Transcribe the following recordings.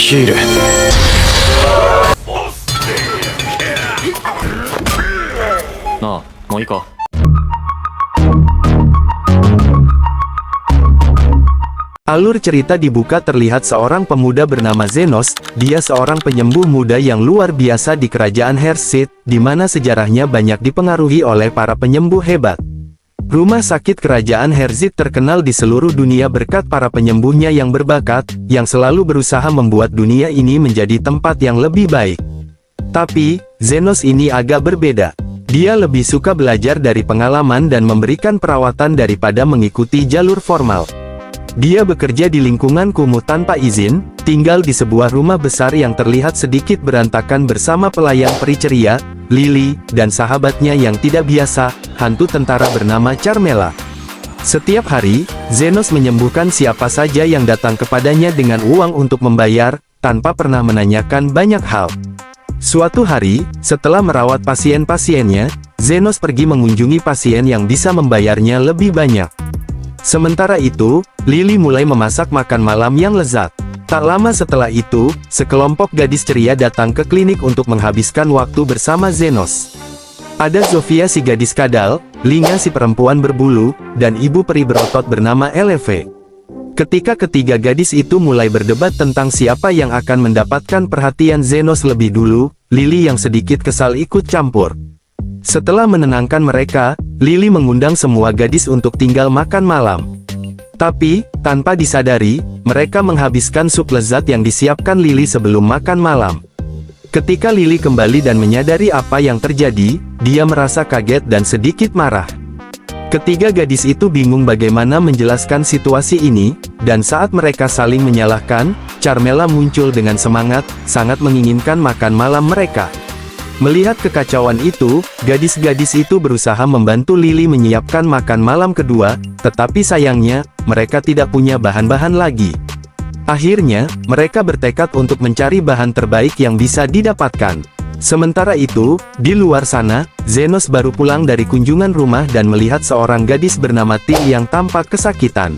ヒール。ああ、もういいか。Alur cerita dibuka terlihat seorang pemuda bernama Zenos. Dia seorang penyembuh muda yang luar biasa di kerajaan Hersit, di mana sejarahnya banyak dipengaruhi oleh para penyembuh hebat. Rumah sakit kerajaan Hersit terkenal di seluruh dunia berkat para penyembuhnya yang berbakat, yang selalu berusaha membuat dunia ini menjadi tempat yang lebih baik. Tapi, Zenos ini agak berbeda. Dia lebih suka belajar dari pengalaman dan memberikan perawatan daripada mengikuti jalur formal. Dia bekerja di lingkungan kumuh tanpa izin, tinggal di sebuah rumah besar yang terlihat sedikit berantakan bersama pelayan peri ceria, Lily, dan sahabatnya yang tidak biasa, hantu tentara bernama Carmela. Setiap hari, Zenos menyembuhkan siapa saja yang datang kepadanya dengan uang untuk membayar, tanpa pernah menanyakan banyak hal. Suatu hari, setelah merawat pasien-pasiennya, Zenos pergi mengunjungi pasien yang bisa membayarnya lebih banyak. Sementara itu, Lily mulai memasak makan malam yang lezat. Tak lama setelah itu, sekelompok gadis ceria datang ke klinik untuk menghabiskan waktu bersama Zenos. Ada Zofia si gadis kadal, Linga si perempuan berbulu, dan ibu peri berotot bernama Eleve. Ketika ketiga gadis itu mulai berdebat tentang siapa yang akan mendapatkan perhatian Zenos lebih dulu, Lily yang sedikit kesal ikut campur. Setelah menenangkan mereka, Lily mengundang semua gadis untuk tinggal makan malam. Tapi, tanpa disadari, mereka menghabiskan sup lezat yang disiapkan Lily sebelum makan malam. Ketika Lily kembali dan menyadari apa yang terjadi, dia merasa kaget dan sedikit marah. Ketiga gadis itu bingung bagaimana menjelaskan situasi ini, dan saat mereka saling menyalahkan, Carmela muncul dengan semangat, sangat menginginkan makan malam mereka. Melihat kekacauan itu, gadis-gadis itu berusaha membantu Lily menyiapkan makan malam kedua, tetapi sayangnya, mereka tidak punya bahan-bahan lagi. Akhirnya, mereka bertekad untuk mencari bahan terbaik yang bisa didapatkan. Sementara itu, di luar sana, Zenos baru pulang dari kunjungan rumah dan melihat seorang gadis bernama Til yang tampak kesakitan.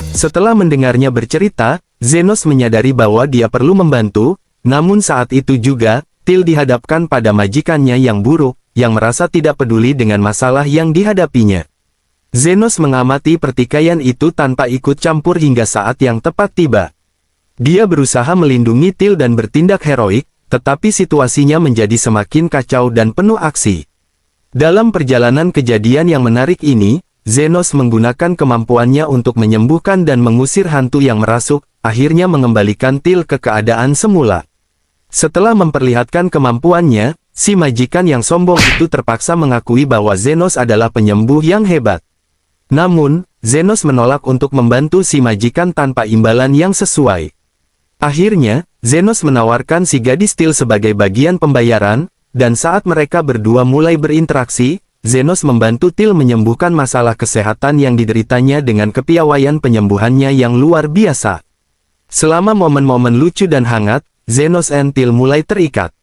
Setelah mendengarnya bercerita, Zenos menyadari bahwa dia perlu membantu, namun saat itu juga, Til dihadapkan pada majikannya yang buruk, yang merasa tidak peduli dengan masalah yang dihadapinya. Zenos mengamati pertikaian itu tanpa ikut campur hingga saat yang tepat tiba. Dia berusaha melindungi Til dan bertindak heroik, tetapi situasinya menjadi semakin kacau dan penuh aksi. Dalam perjalanan kejadian yang menarik ini, Zenos menggunakan kemampuannya untuk menyembuhkan dan mengusir hantu yang merasuk, akhirnya mengembalikan Til ke keadaan semula. Setelah memperlihatkan kemampuannya, si majikan yang sombong itu terpaksa mengakui bahwa Zenos adalah penyembuh yang hebat. Namun, Zenos menolak untuk membantu si majikan tanpa imbalan yang sesuai. Akhirnya, Zenos menawarkan si gadis Til sebagai bagian pembayaran, dan saat mereka berdua mulai berinteraksi, Zenos membantu Til menyembuhkan masalah kesehatan yang dideritanya dengan kepiawaian penyembuhannya yang luar biasa. Selama momen-momen lucu dan hangat, Zenos dan Til mulai terikat.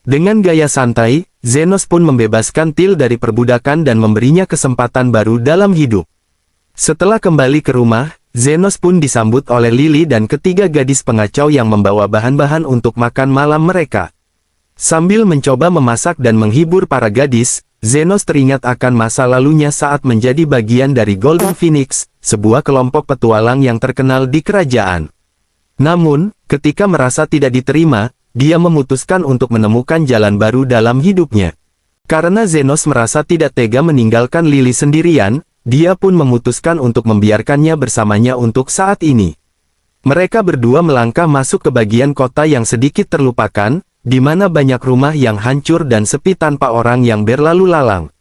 Dengan gaya santai, Zenos pun membebaskan Til dari perbudakan dan memberinya kesempatan baru dalam hidup. Setelah kembali ke rumah, Zenos pun disambut oleh Lily dan ketiga gadis pengacau yang membawa bahan-bahan untuk makan malam mereka. Sambil mencoba memasak dan menghibur para gadis, Zenos teringat akan masa lalunya saat menjadi bagian dari Golden Phoenix, sebuah kelompok petualang yang terkenal di kerajaan. Namun, ketika merasa tidak diterima, dia memutuskan untuk menemukan jalan baru dalam hidupnya. Karena Zenos merasa tidak tega meninggalkan Lily sendirian, dia pun memutuskan untuk membiarkannya bersamanya untuk saat ini. Mereka berdua melangkah masuk ke bagian kota yang sedikit terlupakan, di mana banyak rumah yang hancur dan sepi tanpa orang yang berlalu lalang.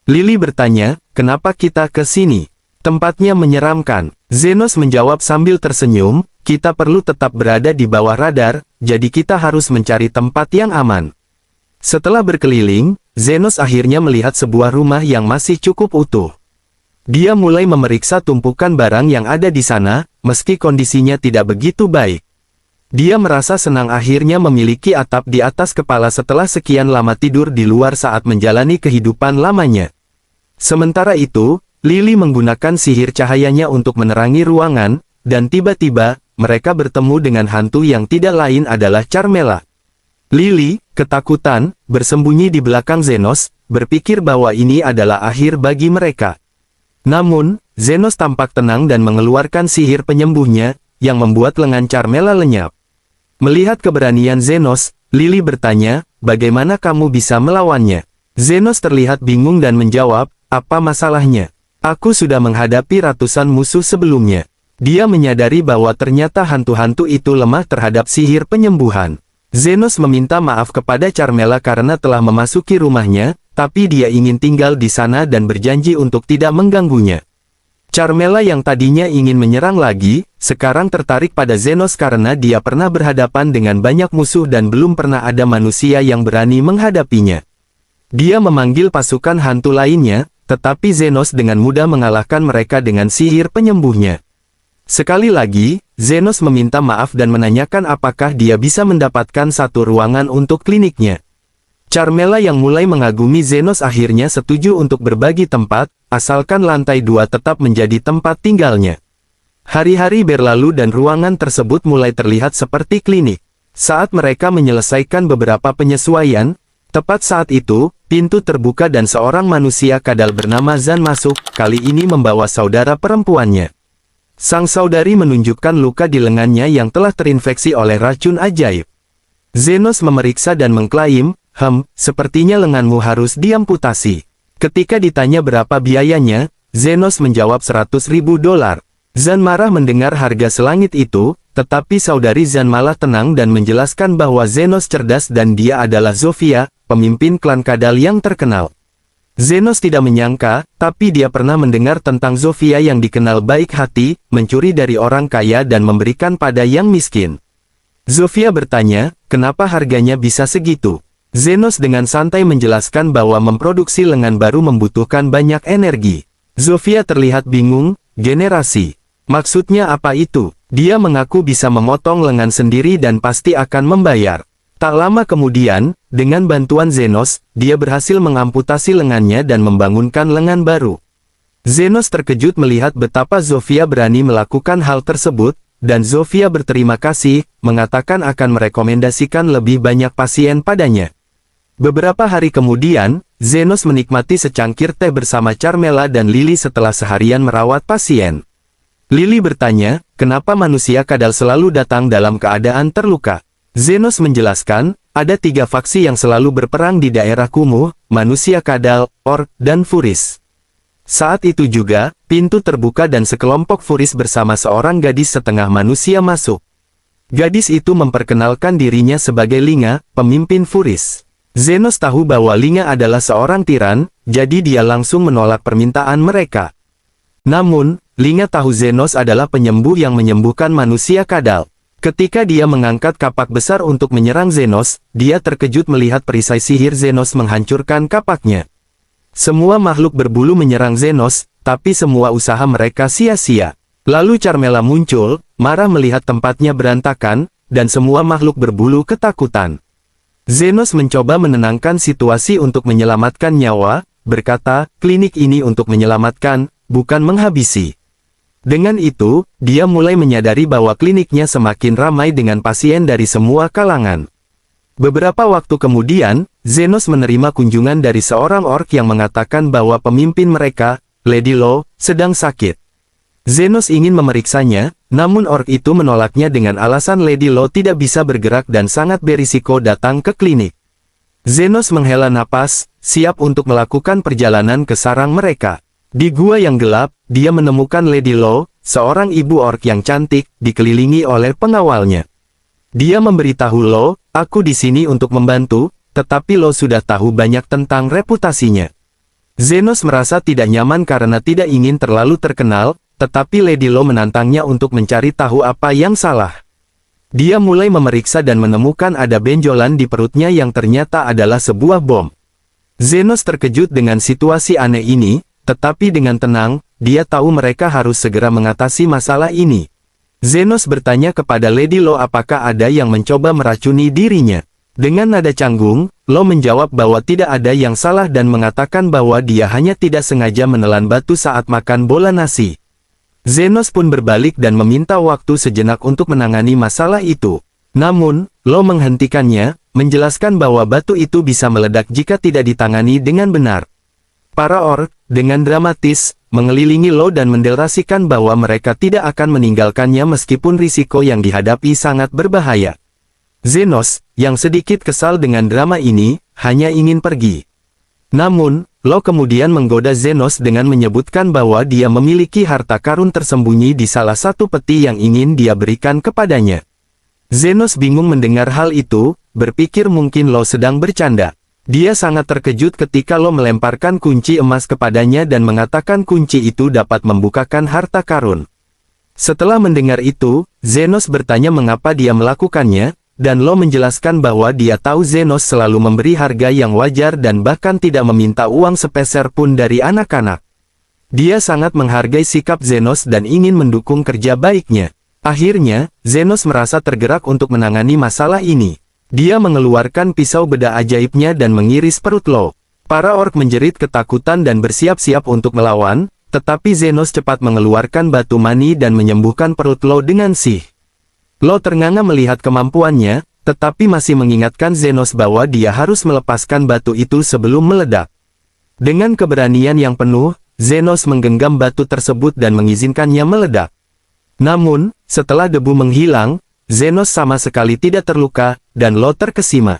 Lily bertanya, "Kenapa kita ke sini? Tempatnya menyeramkan." Zenos menjawab sambil tersenyum, "Kita perlu tetap berada di bawah radar, jadi kita harus mencari tempat yang aman." Setelah berkeliling, Zenos akhirnya melihat sebuah rumah yang masih cukup utuh. Dia mulai memeriksa tumpukan barang yang ada di sana, meski kondisinya tidak begitu baik. Dia merasa senang akhirnya memiliki atap di atas kepala setelah sekian lama tidur di luar saat menjalani kehidupan lamanya. Sementara itu, Lily menggunakan sihir cahayanya untuk menerangi ruangan, dan tiba-tiba, mereka bertemu dengan hantu yang tidak lain adalah Carmela. Lily, ketakutan, bersembunyi di belakang Zenos, berpikir bahwa ini adalah akhir bagi mereka. Namun, Zenos tampak tenang dan mengeluarkan sihir penyembuhnya, yang membuat lengan Carmela lenyap. Melihat keberanian Zenos, Lily bertanya, bagaimana kamu bisa melawannya? Zenos terlihat bingung dan menjawab, apa masalahnya? Aku sudah menghadapi ratusan musuh sebelumnya. Dia menyadari bahwa ternyata hantu-hantu itu lemah terhadap sihir penyembuhan. Zenos meminta maaf kepada Carmela karena telah memasuki rumahnya, tapi dia ingin tinggal di sana dan berjanji untuk tidak mengganggunya. Carmela yang tadinya ingin menyerang lagi, sekarang tertarik pada Zenos karena dia pernah berhadapan dengan banyak musuh dan belum pernah ada manusia yang berani menghadapinya. Dia memanggil pasukan hantu lainnya, tetapi Zenos dengan mudah mengalahkan mereka dengan sihir penyembuhnya. Sekali lagi, Zenos meminta maaf dan menanyakan apakah dia bisa mendapatkan satu ruangan untuk kliniknya. Carmela yang mulai mengagumi Zenos akhirnya setuju untuk berbagi tempat, asalkan lantai 2 tetap menjadi tempat tinggalnya. Hari-hari berlalu dan ruangan tersebut mulai terlihat seperti klinik. Saat mereka menyelesaikan beberapa penyesuaian, tepat saat itu, pintu terbuka dan seorang manusia kadal bernama Zan masuk, kali ini membawa saudara perempuannya. Sang saudari menunjukkan luka di lengannya yang telah terinfeksi oleh racun ajaib. Zenos memeriksa dan mengklaim, sepertinya lenganmu harus diamputasi. Ketika ditanya berapa biayanya, Zenos menjawab $100.000. Zan marah mendengar harga selangit itu, tetapi saudari Zan malah tenang dan menjelaskan bahwa Zenos cerdas dan dia adalah Zofia, pemimpin klan kadal yang terkenal. Zenos tidak menyangka, tapi dia pernah mendengar tentang Zofia yang dikenal baik hati, mencuri dari orang kaya dan memberikan pada yang miskin. Zofia bertanya, kenapa harganya bisa segitu? Zenos dengan santai menjelaskan bahwa memproduksi lengan baru membutuhkan banyak energi. Zofia terlihat bingung, generasi. Maksudnya apa itu? Dia mengaku bisa memotong lengan sendiri dan pasti akan membayar. Tak lama kemudian, dengan bantuan Zenos, dia berhasil mengamputasi lengannya dan membangunkan lengan baru. Zenos terkejut melihat betapa Zofia berani melakukan hal tersebut, dan Zofia berterima kasih, mengatakan akan merekomendasikan lebih banyak pasien padanya. Beberapa hari kemudian, Zenos menikmati secangkir teh bersama Carmela dan Lily setelah seharian merawat pasien. Lily bertanya, kenapa manusia kadal selalu datang dalam keadaan terluka? Zenos menjelaskan, ada 3 faksi yang selalu berperang di daerah kumuh, manusia kadal, orc, dan furis. Saat itu juga, pintu terbuka dan sekelompok furis bersama seorang gadis setengah manusia masuk. Gadis itu memperkenalkan dirinya sebagai Linga, pemimpin furis. Zenos tahu bahwa Linga adalah seorang tiran, jadi dia langsung menolak permintaan mereka. Namun, Linga tahu Zenos adalah penyembuh yang menyembuhkan manusia kadal. Ketika dia mengangkat kapak besar untuk menyerang Zenos, dia terkejut melihat perisai sihir Zenos menghancurkan kapaknya. Semua makhluk berbulu menyerang Zenos, tapi semua usaha mereka sia-sia. Lalu Carmela muncul, marah melihat tempatnya berantakan, dan semua makhluk berbulu ketakutan. Zenos mencoba menenangkan situasi untuk menyelamatkan nyawa, berkata, klinik ini untuk menyelamatkan, bukan menghabisi. Dengan itu, dia mulai menyadari bahwa kliniknya semakin ramai dengan pasien dari semua kalangan. Beberapa waktu kemudian, Zenos menerima kunjungan dari seorang orc yang mengatakan bahwa pemimpin mereka, Lady Lo, sedang sakit. Zenos ingin memeriksanya, namun orc itu menolaknya dengan alasan Lady Lo tidak bisa bergerak dan sangat berisiko datang ke klinik. Zenos menghela napas, siap untuk melakukan perjalanan ke sarang mereka. Di gua yang gelap, dia menemukan Lady Lo, seorang ibu orc yang cantik, dikelilingi oleh pengawalnya. Dia memberitahu Lo, aku di sini untuk membantu, tetapi Lo sudah tahu banyak tentang reputasinya. Zenos merasa tidak nyaman karena tidak ingin terlalu terkenal, tetapi Lady Lo menantangnya untuk mencari tahu apa yang salah. Dia mulai memeriksa dan menemukan ada benjolan di perutnya yang ternyata adalah sebuah bom. Zenos terkejut dengan situasi aneh ini, tetapi dengan tenang, dia tahu mereka harus segera mengatasi masalah ini. Zenos bertanya kepada Lady Lo apakah ada yang mencoba meracuni dirinya. Dengan nada canggung, Lo menjawab bahwa tidak ada yang salah dan mengatakan bahwa dia hanya tidak sengaja menelan batu saat makan bola nasi. Zenos pun berbalik dan meminta waktu sejenak untuk menangani masalah itu. Namun, Lo menghentikannya, menjelaskan bahwa batu itu bisa meledak jika tidak ditangani dengan benar. Para orc, dengan dramatis, mengelilingi Lo dan mendeklarasikan bahwa mereka tidak akan meninggalkannya meskipun risiko yang dihadapi sangat berbahaya. Zenos, yang sedikit kesal dengan drama ini, hanya ingin pergi. Namun, Lo kemudian menggoda Zenos dengan menyebutkan bahwa dia memiliki harta karun tersembunyi di salah satu peti yang ingin dia berikan kepadanya. Zenos bingung mendengar hal itu, berpikir mungkin Lo sedang bercanda. Dia sangat terkejut ketika Lo melemparkan kunci emas kepadanya dan mengatakan kunci itu dapat membukakan harta karun. Setelah mendengar itu, Zenos bertanya mengapa dia melakukannya, dan Lo menjelaskan bahwa dia tahu Zenos selalu memberi harga yang wajar dan bahkan tidak meminta uang sepeser pun dari anak-anak. Dia sangat menghargai sikap Zenos dan ingin mendukung kerja baiknya. Akhirnya, Zenos merasa tergerak untuk menangani masalah ini. Dia mengeluarkan pisau bedah ajaibnya dan mengiris perut Lo. Para orc menjerit ketakutan dan bersiap-siap untuk melawan, tetapi Zenos cepat mengeluarkan batu mani dan menyembuhkan perut Lo dengan sih. Lo ternganga melihat kemampuannya, tetapi masih mengingatkan Zenos bahwa dia harus melepaskan batu itu sebelum meledak. Dengan keberanian yang penuh, Zenos menggenggam batu tersebut dan mengizinkannya meledak. Namun, setelah debu menghilang, Zenos sama sekali tidak terluka, dan Lo terkesima.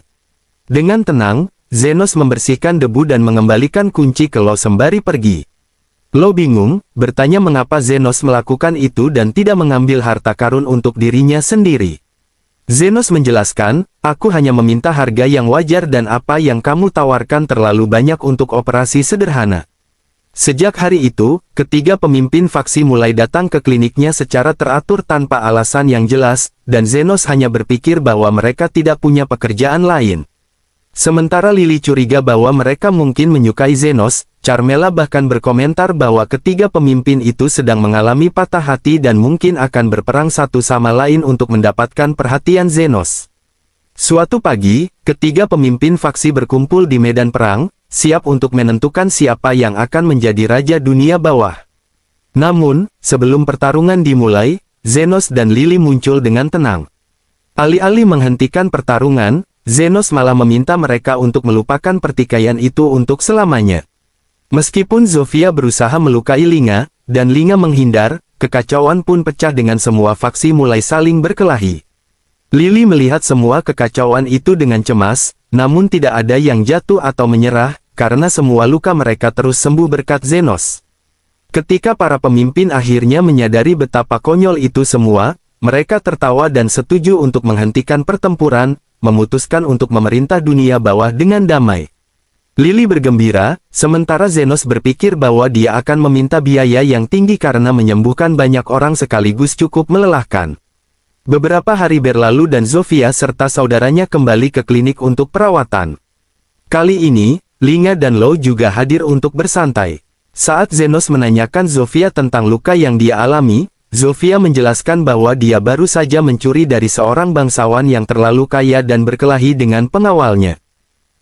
Dengan tenang, Zenos membersihkan debu dan mengembalikan kunci ke Lo sembari pergi. Lo bingung, bertanya mengapa Zenos melakukan itu dan tidak mengambil harta karun untuk dirinya sendiri. Zenos menjelaskan, aku hanya meminta harga yang wajar dan apa yang kamu tawarkan terlalu banyak untuk operasi sederhana. Sejak hari itu, ketiga pemimpin faksi mulai datang ke kliniknya secara teratur tanpa alasan yang jelas, dan Zenos hanya berpikir bahwa mereka tidak punya pekerjaan lain. Sementara Lily curiga bahwa mereka mungkin menyukai Zenos, Carmela bahkan berkomentar bahwa ketiga pemimpin itu sedang mengalami patah hati dan mungkin akan berperang satu sama lain untuk mendapatkan perhatian Zenos. Suatu pagi, ketiga pemimpin faksi berkumpul di medan perang, siap untuk menentukan siapa yang akan menjadi raja dunia bawah. Namun, sebelum pertarungan dimulai, Zenos dan Lily muncul dengan tenang. Alih-alih menghentikan pertarungan, Zenos malah meminta mereka untuk melupakan pertikaian itu untuk selamanya. Meskipun Zofia berusaha melukai Linga, dan Linga menghindar, kekacauan pun pecah dengan semua faksi mulai saling berkelahi. Lily melihat semua kekacauan itu dengan cemas, namun tidak ada yang jatuh atau menyerah, karena semua luka mereka terus sembuh berkat Zenos. Ketika para pemimpin akhirnya menyadari betapa konyol itu semua, mereka tertawa dan setuju untuk menghentikan pertempuran, memutuskan untuk memerintah dunia bawah dengan damai. Lily bergembira, sementara Zenos berpikir bahwa dia akan meminta biaya yang tinggi karena menyembuhkan banyak orang sekaligus cukup melelahkan. Beberapa hari berlalu dan Zofia serta saudaranya kembali ke klinik untuk perawatan. Kali ini, Linga dan Lo juga hadir untuk bersantai. Saat Zenos menanyakan Zofia tentang luka yang dia alami, Zofia menjelaskan bahwa dia baru saja mencuri dari seorang bangsawan yang terlalu kaya dan berkelahi dengan pengawalnya.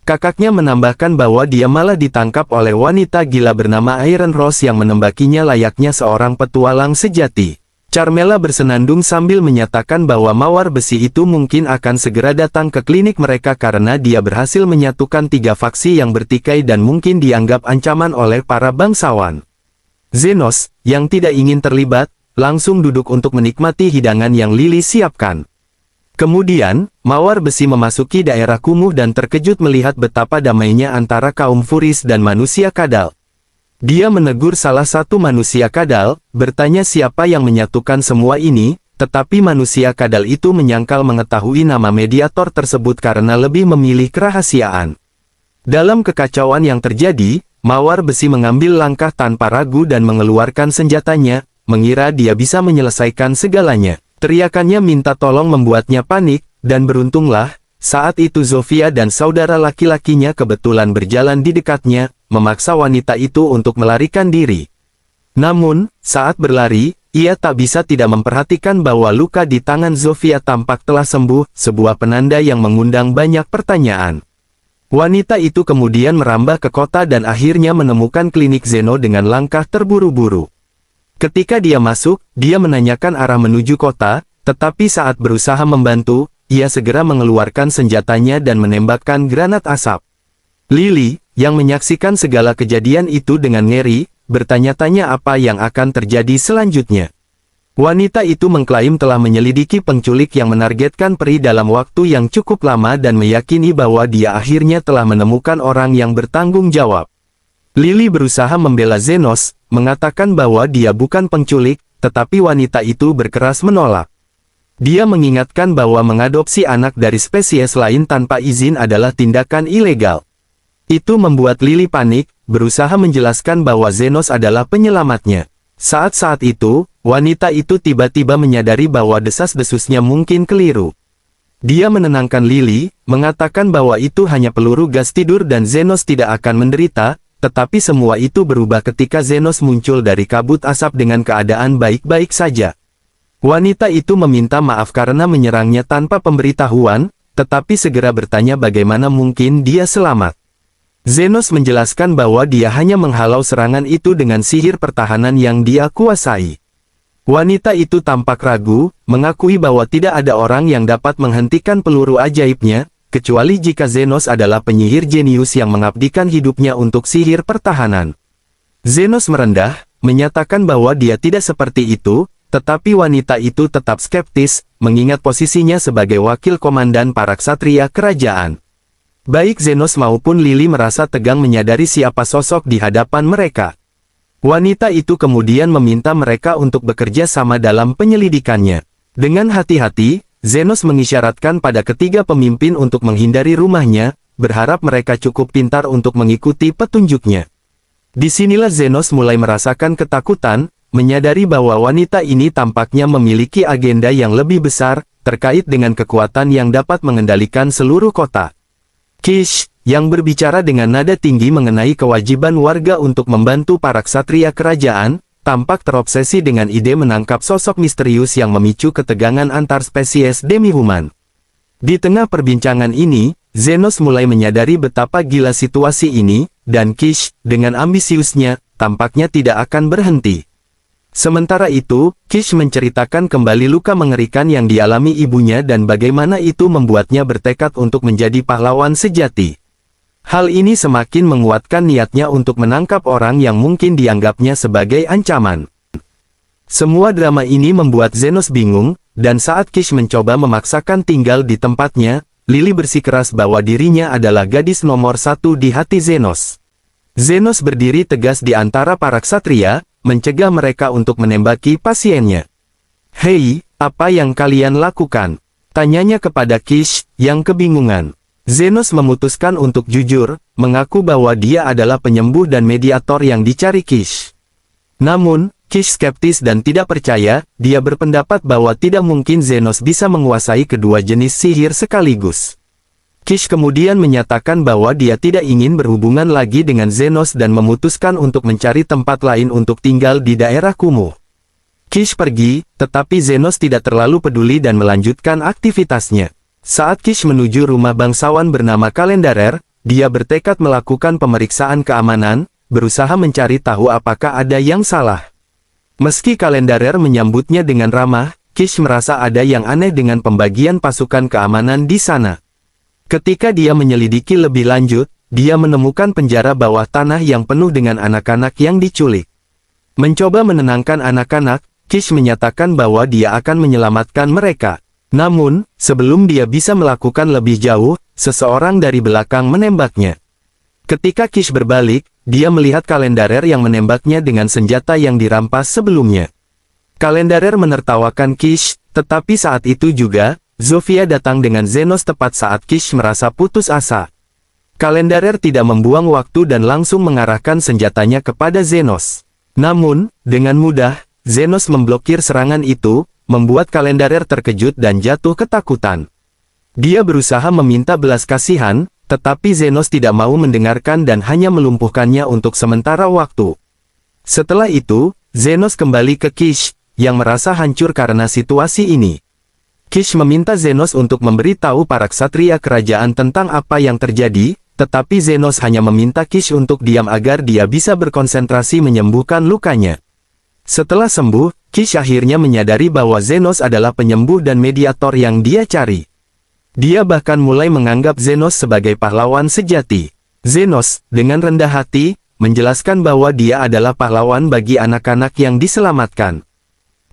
Kakaknya menambahkan bahwa dia malah ditangkap oleh wanita gila bernama Iron Rose yang menembakinya layaknya seorang petualang sejati. Carmela bersenandung sambil menyatakan bahwa mawar besi itu mungkin akan segera datang ke klinik mereka karena dia berhasil menyatukan tiga faksi yang bertikai dan mungkin dianggap ancaman oleh para bangsawan. Zenos, yang tidak ingin terlibat, langsung duduk untuk menikmati hidangan yang Lily siapkan. Kemudian, mawar besi memasuki daerah kumuh dan terkejut melihat betapa damainya antara kaum Furis dan manusia kadal. Dia menegur salah satu manusia kadal, bertanya siapa yang menyatukan semua ini, tetapi manusia kadal itu menyangkal mengetahui nama mediator tersebut karena lebih memilih kerahasiaan. Dalam kekacauan yang terjadi, mawar besi mengambil langkah tanpa ragu dan mengeluarkan senjatanya, mengira dia bisa menyelesaikan segalanya. Teriakannya minta tolong membuatnya panik, dan beruntunglah, saat itu Zofia dan saudara laki-lakinya kebetulan berjalan di dekatnya, memaksa wanita itu untuk melarikan diri. Namun, saat berlari, ia tak bisa tidak memperhatikan bahwa luka di tangan Zofia tampak telah sembuh, sebuah penanda yang mengundang banyak pertanyaan. Wanita itu kemudian merambah ke kota dan akhirnya menemukan klinik Zeno dengan langkah terburu-buru. Ketika dia masuk, dia menanyakan arah menuju kota, tetapi saat berusaha membantu, ia segera mengeluarkan senjatanya dan menembakkan granat asap. Lily, yang menyaksikan segala kejadian itu dengan ngeri, bertanya-tanya apa yang akan terjadi selanjutnya. Wanita itu mengklaim telah menyelidiki penculik yang menargetkan peri dalam waktu yang cukup lama dan meyakini bahwa dia akhirnya telah menemukan orang yang bertanggung jawab. Lily berusaha membela Zenos, mengatakan bahwa dia bukan penculik, tetapi wanita itu berkeras menolak. Dia mengingatkan bahwa mengadopsi anak dari spesies lain tanpa izin adalah tindakan ilegal. Itu membuat Lily panik, berusaha menjelaskan bahwa Zenos adalah penyelamatnya. Saat-saat itu, wanita itu tiba-tiba menyadari bahwa desas-desusnya mungkin keliru. Dia menenangkan Lily, mengatakan bahwa itu hanya peluru gas tidur dan Zenos tidak akan menderita, tetapi semua itu berubah ketika Zenos muncul dari kabut asap dengan keadaan baik-baik saja. Wanita itu meminta maaf karena menyerangnya tanpa pemberitahuan, tetapi segera bertanya bagaimana mungkin dia selamat. Zenos menjelaskan bahwa dia hanya menghalau serangan itu dengan sihir pertahanan yang dia kuasai. Wanita itu tampak ragu, mengakui bahwa tidak ada orang yang dapat menghentikan peluru ajaibnya, kecuali jika Zenos adalah penyihir jenius yang mengabdikan hidupnya untuk sihir pertahanan. Zenos merendah, menyatakan bahwa dia tidak seperti itu, tetapi wanita itu tetap skeptis, mengingat posisinya sebagai wakil komandan para ksatria kerajaan. Baik Zenos maupun Lily merasa tegang menyadari siapa sosok di hadapan mereka. Wanita itu kemudian meminta mereka untuk bekerja sama dalam penyelidikannya. Dengan hati-hati, Zenos mengisyaratkan pada ketiga pemimpin untuk menghindari rumahnya, berharap mereka cukup pintar untuk mengikuti petunjuknya. Disinilah Zenos mulai merasakan ketakutan, menyadari bahwa wanita ini tampaknya memiliki agenda yang lebih besar, terkait dengan kekuatan yang dapat mengendalikan seluruh kota. Kish, yang berbicara dengan nada tinggi mengenai kewajiban warga untuk membantu para ksatria kerajaan, tampak terobsesi dengan ide menangkap sosok misterius yang memicu ketegangan antar spesies demi-human. Di tengah perbincangan ini, Zenos mulai menyadari betapa gila situasi ini, dan Kish, dengan ambisiusnya, tampaknya tidak akan berhenti. Sementara itu, Kish menceritakan kembali luka mengerikan yang dialami ibunya dan bagaimana itu membuatnya bertekad untuk menjadi pahlawan sejati. Hal ini semakin menguatkan niatnya untuk menangkap orang yang mungkin dianggapnya sebagai ancaman. Semua drama ini membuat Zenos bingung, dan saat Kish mencoba memaksakan tinggal di tempatnya, Lily bersikeras bahwa dirinya adalah gadis nomor satu di hati Zenos. Zenos berdiri tegas di antara para ksatria, mencegah mereka untuk menembaki pasiennya. "Hei, apa yang kalian lakukan?" tanyanya kepada Kish, yang kebingungan. Zenos memutuskan untuk jujur, mengaku bahwa dia adalah penyembuh dan mediator yang dicari Kish. Namun, Kish skeptis dan tidak percaya, dia berpendapat bahwa tidak mungkin Zenos bisa menguasai kedua jenis sihir sekaligus. Kish kemudian menyatakan bahwa dia tidak ingin berhubungan lagi dengan Zenos dan memutuskan untuk mencari tempat lain untuk tinggal di daerah kumuh. Kish pergi, tetapi Zenos tidak terlalu peduli dan melanjutkan aktivitasnya. Saat Kish menuju rumah bangsawan bernama Kalendarer, dia bertekad melakukan pemeriksaan keamanan, berusaha mencari tahu apakah ada yang salah. Meski Kalendarer menyambutnya dengan ramah, Kish merasa ada yang aneh dengan pembagian pasukan keamanan di sana. Ketika dia menyelidiki lebih lanjut, dia menemukan penjara bawah tanah yang penuh dengan anak-anak yang diculik. Mencoba menenangkan anak-anak, Kish menyatakan bahwa dia akan menyelamatkan mereka. Namun, sebelum dia bisa melakukan lebih jauh, seseorang dari belakang menembaknya. Ketika Kish berbalik, dia melihat Kalendarer yang menembaknya dengan senjata yang dirampas sebelumnya. Kalendarer menertawakan Kish, tetapi saat itu juga, Zofia datang dengan Zenos tepat saat Kish merasa putus asa. Kalendarer tidak membuang waktu dan langsung mengarahkan senjatanya kepada Zenos. Namun, dengan mudah, Zenos memblokir serangan itu, membuat Kalendarer terkejut dan jatuh ketakutan. Dia berusaha meminta belas kasihan, tetapi Zenos tidak mau mendengarkan dan hanya melumpuhkannya untuk sementara waktu. Setelah itu, Zenos kembali ke Kish, yang merasa hancur karena situasi ini. Kish meminta Zenos untuk memberitahu para ksatria kerajaan tentang apa yang terjadi, tetapi Zenos hanya meminta Kish untuk diam agar dia bisa berkonsentrasi menyembuhkan lukanya. Setelah sembuh, Kish akhirnya menyadari bahwa Zenos adalah penyembuh dan mediator yang dia cari. Dia bahkan mulai menganggap Zenos sebagai pahlawan sejati. Zenos, dengan rendah hati, menjelaskan bahwa dia adalah pahlawan bagi anak-anak yang diselamatkan.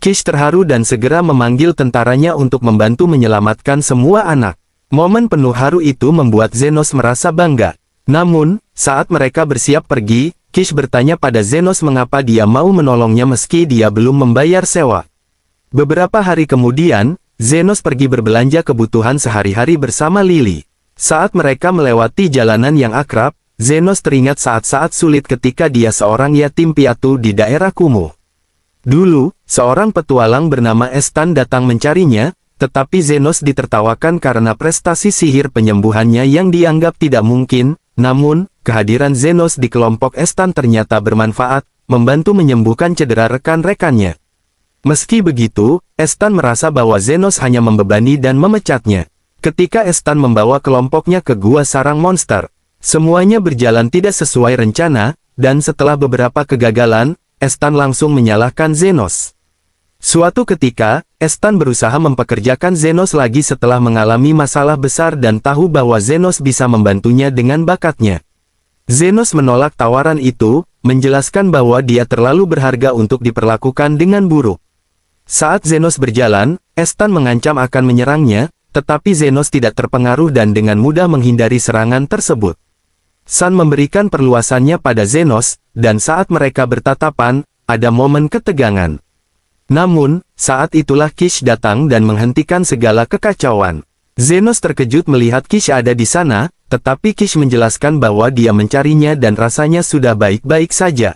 Kish terharu dan segera memanggil tentaranya untuk membantu menyelamatkan semua anak. Momen penuh haru itu membuat Zenos merasa bangga. Namun, saat mereka bersiap pergi, Kish bertanya pada Zenos mengapa dia mau menolongnya meski dia belum membayar sewa. Beberapa hari kemudian, Zenos pergi berbelanja kebutuhan sehari-hari bersama Lily. Saat mereka melewati jalanan yang akrab, Zenos teringat saat-saat sulit ketika dia seorang yatim piatu di daerah kumuh. Dulu, seorang petualang bernama Estan datang mencarinya, tetapi Zenos ditertawakan karena prestasi sihir penyembuhannya yang dianggap tidak mungkin. Namun, kehadiran Zenos di kelompok Estan ternyata bermanfaat, membantu menyembuhkan cedera rekan-rekannya. Meski begitu, Estan merasa bahwa Zenos hanya membebani dan memecatnya. Ketika Estan membawa kelompoknya ke gua sarang monster, semuanya berjalan tidak sesuai rencana, dan setelah beberapa kegagalan, Estan langsung menyalahkan Zenos. Suatu ketika, Estan berusaha mempekerjakan Zenos lagi setelah mengalami masalah besar dan tahu bahwa Zenos bisa membantunya dengan bakatnya. Zenos menolak tawaran itu, menjelaskan bahwa dia terlalu berharga untuk diperlakukan dengan buruk. Saat Zenos berjalan, Estan mengancam akan menyerangnya, tetapi Zenos tidak terpengaruh dan dengan mudah menghindari serangan tersebut. San memberikan perluasannya pada Zenos, dan saat mereka bertatapan, ada momen ketegangan. Namun, saat itulah Kish datang dan menghentikan segala kekacauan. Zenos terkejut melihat Kish ada di sana, tetapi Kish menjelaskan bahwa dia mencarinya dan rasanya sudah baik-baik saja.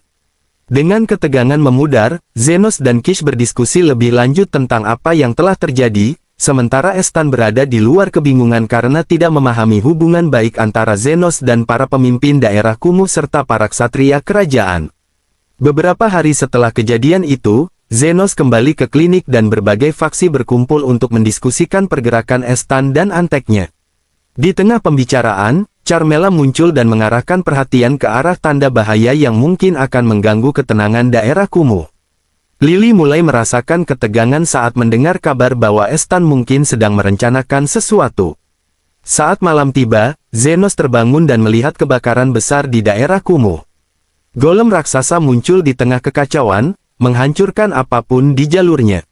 Dengan ketegangan memudar, Zenos dan Kish berdiskusi lebih lanjut tentang apa yang telah terjadi, sementara Estan berada di luar kebingungan karena tidak memahami hubungan baik antara Zenos dan para pemimpin daerah kumuh serta para ksatria kerajaan. Beberapa hari setelah kejadian itu, Zenos kembali ke klinik dan berbagai faksi berkumpul untuk mendiskusikan pergerakan Estan dan anteknya. Di tengah pembicaraan, Carmela muncul dan mengarahkan perhatian ke arah tanda bahaya yang mungkin akan mengganggu ketenangan daerah kumuh. Lily mulai merasakan ketegangan saat mendengar kabar bahwa Estan mungkin sedang merencanakan sesuatu. Saat malam tiba, Zenos terbangun dan melihat kebakaran besar di daerah kumuh. Golem raksasa muncul di tengah kekacauan, menghancurkan apapun di jalurnya.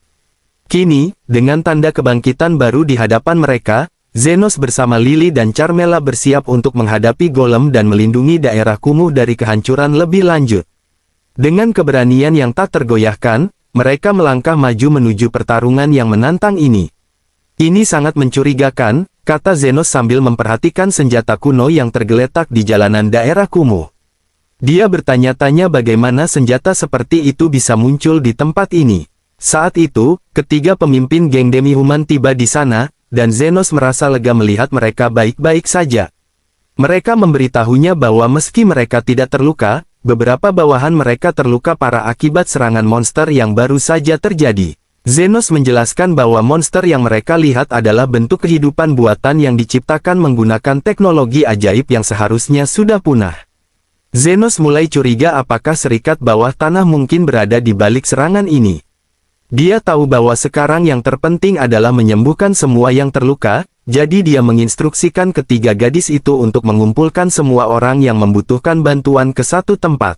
Kini, dengan tanda kebangkitan baru di hadapan mereka, Zenos bersama Lily dan Carmela bersiap untuk menghadapi golem dan melindungi daerah kumuh dari kehancuran lebih lanjut. Dengan keberanian yang tak tergoyahkan, mereka melangkah maju menuju pertarungan yang menantang ini. Ini sangat mencurigakan, kata Zenos sambil memperhatikan senjata kuno yang tergeletak di jalanan daerah kumuh. Dia bertanya-tanya bagaimana senjata seperti itu bisa muncul di tempat ini. Saat itu, ketiga pemimpin geng demi-human tiba di sana, dan Zenos merasa lega melihat mereka baik-baik saja. Mereka memberitahunya bahwa meski mereka tidak terluka, beberapa bawahan mereka terluka parah akibat serangan monster yang baru saja terjadi. Zenos menjelaskan bahwa monster yang mereka lihat adalah bentuk kehidupan buatan yang diciptakan menggunakan teknologi ajaib yang seharusnya sudah punah. Zenos mulai curiga apakah serikat bawah tanah mungkin berada di balik serangan ini. Dia tahu bahwa sekarang yang terpenting adalah menyembuhkan semua yang terluka, jadi dia menginstruksikan ketiga gadis itu untuk mengumpulkan semua orang yang membutuhkan bantuan ke satu tempat.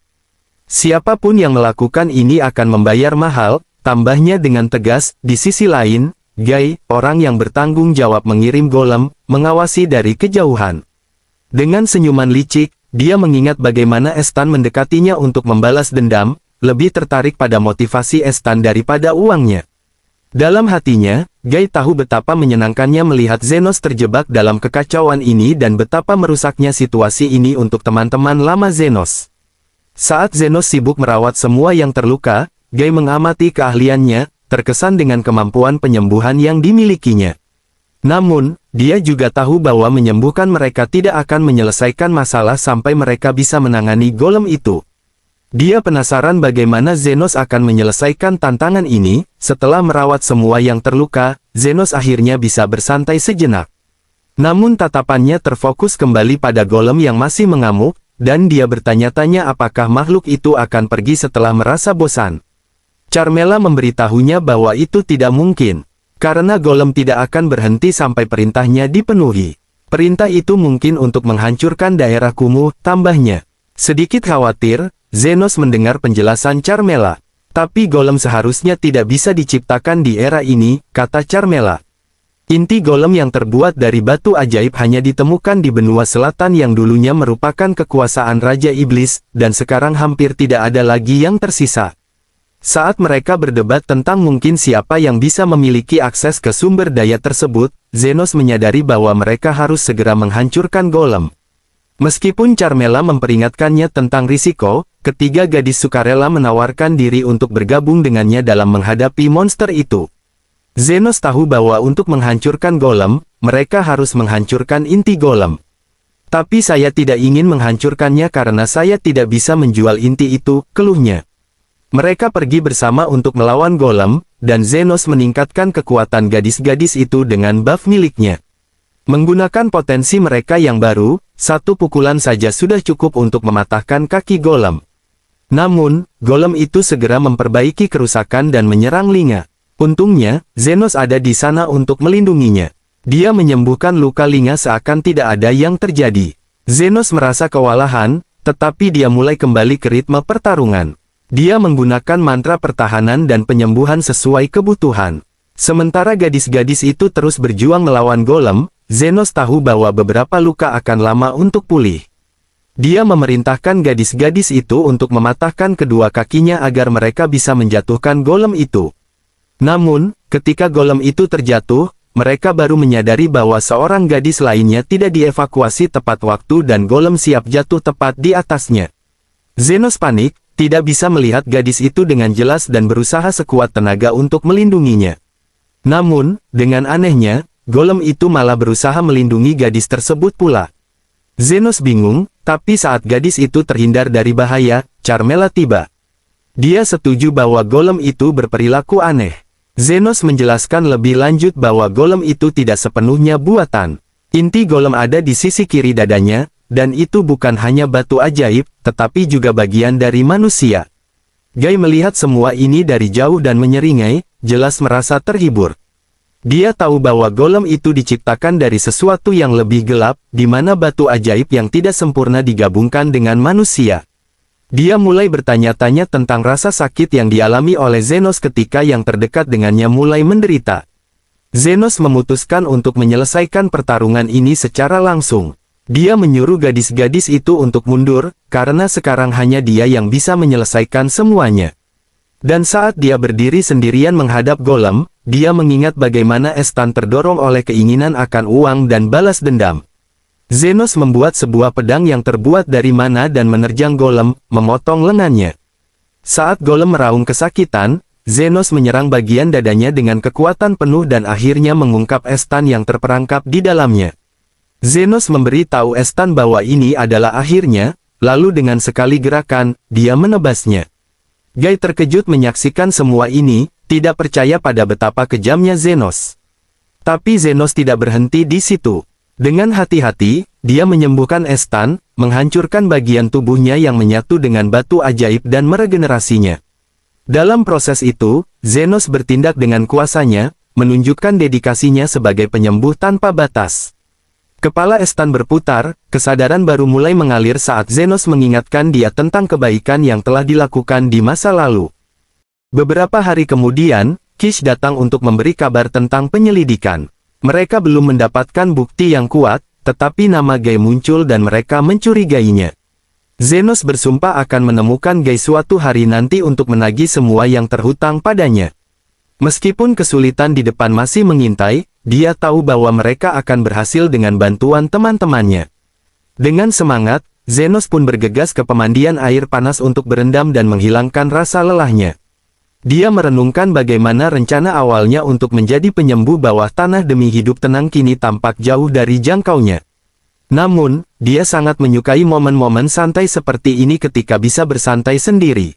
Siapapun yang melakukan ini akan membayar mahal, tambahnya dengan tegas. Di sisi lain, Guy, orang yang bertanggung jawab mengirim golem, mengawasi dari kejauhan. Dengan senyuman licik, dia mengingat bagaimana Estan mendekatinya untuk membalas dendam, lebih tertarik pada motivasi Estan daripada uangnya. Dalam hatinya, Guy tahu betapa menyenangkannya melihat Zenos terjebak dalam kekacauan ini dan betapa merusaknya situasi ini untuk teman-teman lama Zenos. Saat Zenos sibuk merawat semua yang terluka, Guy mengamati keahliannya, terkesan dengan kemampuan penyembuhan yang dimilikinya. Namun, dia juga tahu bahwa menyembuhkan mereka tidak akan menyelesaikan masalah sampai mereka bisa menangani golem itu. Dia penasaran bagaimana Zenos akan menyelesaikan tantangan ini. Setelah merawat semua yang terluka, Zenos akhirnya bisa bersantai sejenak. Namun tatapannya terfokus kembali pada golem yang masih mengamuk, dan dia bertanya-tanya apakah makhluk itu akan pergi setelah merasa bosan. Carmela memberitahunya bahwa itu tidak mungkin, karena golem tidak akan berhenti sampai perintahnya dipenuhi. Perintah itu mungkin untuk menghancurkan daerah kumuh, tambahnya. Sedikit khawatir, Zenos mendengar penjelasan Carmela. Tapi golem seharusnya tidak bisa diciptakan di era ini, kata Carmela. Inti golem yang terbuat dari batu ajaib hanya ditemukan di benua selatan yang dulunya merupakan kekuasaan Raja Iblis, dan sekarang hampir tidak ada lagi yang tersisa. Saat mereka berdebat tentang mungkin siapa yang bisa memiliki akses ke sumber daya tersebut, Zenos menyadari bahwa mereka harus segera menghancurkan golem. Meskipun Carmela memperingatkannya tentang risiko, ketiga gadis sukarela menawarkan diri untuk bergabung dengannya dalam menghadapi monster itu. Zenos tahu bahwa untuk menghancurkan golem, mereka harus menghancurkan inti golem. Tapi saya tidak ingin menghancurkannya karena saya tidak bisa menjual inti itu, keluhnya. Mereka pergi bersama untuk melawan golem, dan Zenos meningkatkan kekuatan gadis-gadis itu dengan buff miliknya. Menggunakan potensi mereka yang baru, satu pukulan saja sudah cukup untuk mematahkan kaki golem. Namun, golem itu segera memperbaiki kerusakan dan menyerang Linga. Untungnya, Zenos ada di sana untuk melindunginya. Dia menyembuhkan luka Linga seakan tidak ada yang terjadi. Zenos merasa kewalahan, tetapi dia mulai kembali ke ritme pertarungan. Dia menggunakan mantra pertahanan dan penyembuhan sesuai kebutuhan. Sementara gadis-gadis itu terus berjuang melawan golem, Zenos tahu bahwa beberapa luka akan lama untuk pulih. Dia memerintahkan gadis-gadis itu untuk mematahkan kedua kakinya agar mereka bisa menjatuhkan golem itu. Namun, ketika golem itu terjatuh, mereka baru menyadari bahwa seorang gadis lainnya tidak dievakuasi tepat waktu dan golem siap jatuh tepat di atasnya. Zenos panik, tidak bisa melihat gadis itu dengan jelas dan berusaha sekuat tenaga untuk melindunginya. Namun, dengan anehnya, golem itu malah berusaha melindungi gadis tersebut pula. Zenos bingung, tapi saat gadis itu terhindar dari bahaya, Carmela tiba. Dia setuju bahwa golem itu berperilaku aneh. Zenos menjelaskan lebih lanjut bahwa golem itu tidak sepenuhnya buatan. Inti golem ada di sisi kiri dadanya, dan itu bukan hanya batu ajaib, tetapi juga bagian dari manusia. Guy melihat semua ini dari jauh dan menyeringai, jelas merasa terhibur. Dia tahu bahwa golem itu diciptakan dari sesuatu yang lebih gelap, di mana batu ajaib yang tidak sempurna digabungkan dengan manusia. Dia mulai bertanya-tanya tentang rasa sakit yang dialami oleh Zenos ketika yang terdekat dengannya mulai menderita. Zenos memutuskan untuk menyelesaikan pertarungan ini secara langsung. Dia menyuruh gadis-gadis itu untuk mundur, karena sekarang hanya dia yang bisa menyelesaikan semuanya. Dan saat dia berdiri sendirian menghadap golem, dia mengingat bagaimana Estan terdorong oleh keinginan akan uang dan balas dendam. Zenos membuat sebuah pedang yang terbuat dari mana dan menerjang golem, memotong lengannya. Saat golem meraung kesakitan, Zenos menyerang bagian dadanya dengan kekuatan penuh dan akhirnya mengungkap Estan yang terperangkap di dalamnya. Zenos memberi tahu Estan bahwa ini adalah akhirnya, lalu dengan sekali gerakan, dia menebasnya. Guy terkejut menyaksikan semua ini, tidak percaya pada betapa kejamnya Zenos. Tapi Zenos tidak berhenti di situ. Dengan hati-hati, dia menyembuhkan Estan, menghancurkan bagian tubuhnya yang menyatu dengan batu ajaib dan meregenerasinya. Dalam proses itu, Zenos bertindak dengan kuasanya, menunjukkan dedikasinya sebagai penyembuh tanpa batas. Kepala Estan berputar, kesadaran baru mulai mengalir saat Zenos mengingatkan dia tentang kebaikan yang telah dilakukan di masa lalu. Beberapa hari kemudian, Kish datang untuk memberi kabar tentang penyelidikan. Mereka belum mendapatkan bukti yang kuat, tetapi nama Guy muncul dan mereka mencurigainya. Zenos bersumpah akan menemukan Guy suatu hari nanti untuk menagih semua yang terhutang padanya. Meskipun kesulitan di depan masih mengintai, dia tahu bahwa mereka akan berhasil dengan bantuan teman-temannya. Dengan semangat, Zenos pun bergegas ke pemandian air panas untuk berendam dan menghilangkan rasa lelahnya. Dia merenungkan bagaimana rencana awalnya untuk menjadi penyembuh bawah tanah demi hidup tenang kini tampak jauh dari jangkaunya. Namun, dia sangat menyukai momen-momen santai seperti ini ketika bisa bersantai sendiri.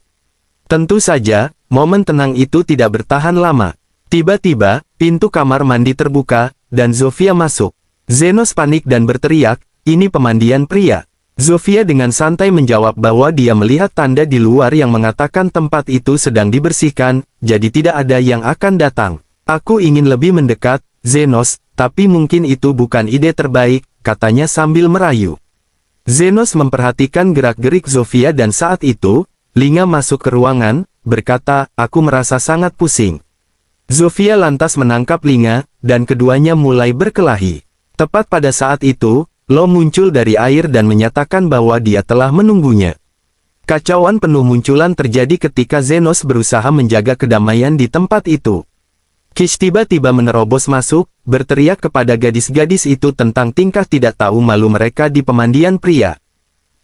Tentu saja, momen tenang itu tidak bertahan lama. Tiba-tiba, pintu kamar mandi terbuka, dan Zofia masuk. Zenos panik dan berteriak, "Ini pemandian pria." Zofia dengan santai menjawab bahwa dia melihat tanda di luar yang mengatakan tempat itu sedang dibersihkan, jadi tidak ada yang akan datang. Aku ingin lebih mendekat, Zenos, tapi mungkin itu bukan ide terbaik, katanya sambil merayu. Zenos memperhatikan gerak-gerik Zofia dan saat itu, Linga masuk ke ruangan, berkata, aku merasa sangat pusing. Zofia lantas menangkap Linga, dan keduanya mulai berkelahi. Tepat pada saat itu, Lo muncul dari air dan menyatakan bahwa dia telah menunggunya. Kacauan penuh munculan terjadi ketika Zenos berusaha menjaga kedamaian di tempat itu. Kish tiba-tiba menerobos masuk, berteriak kepada gadis-gadis itu tentang tingkah tidak tahu malu mereka di pemandian pria.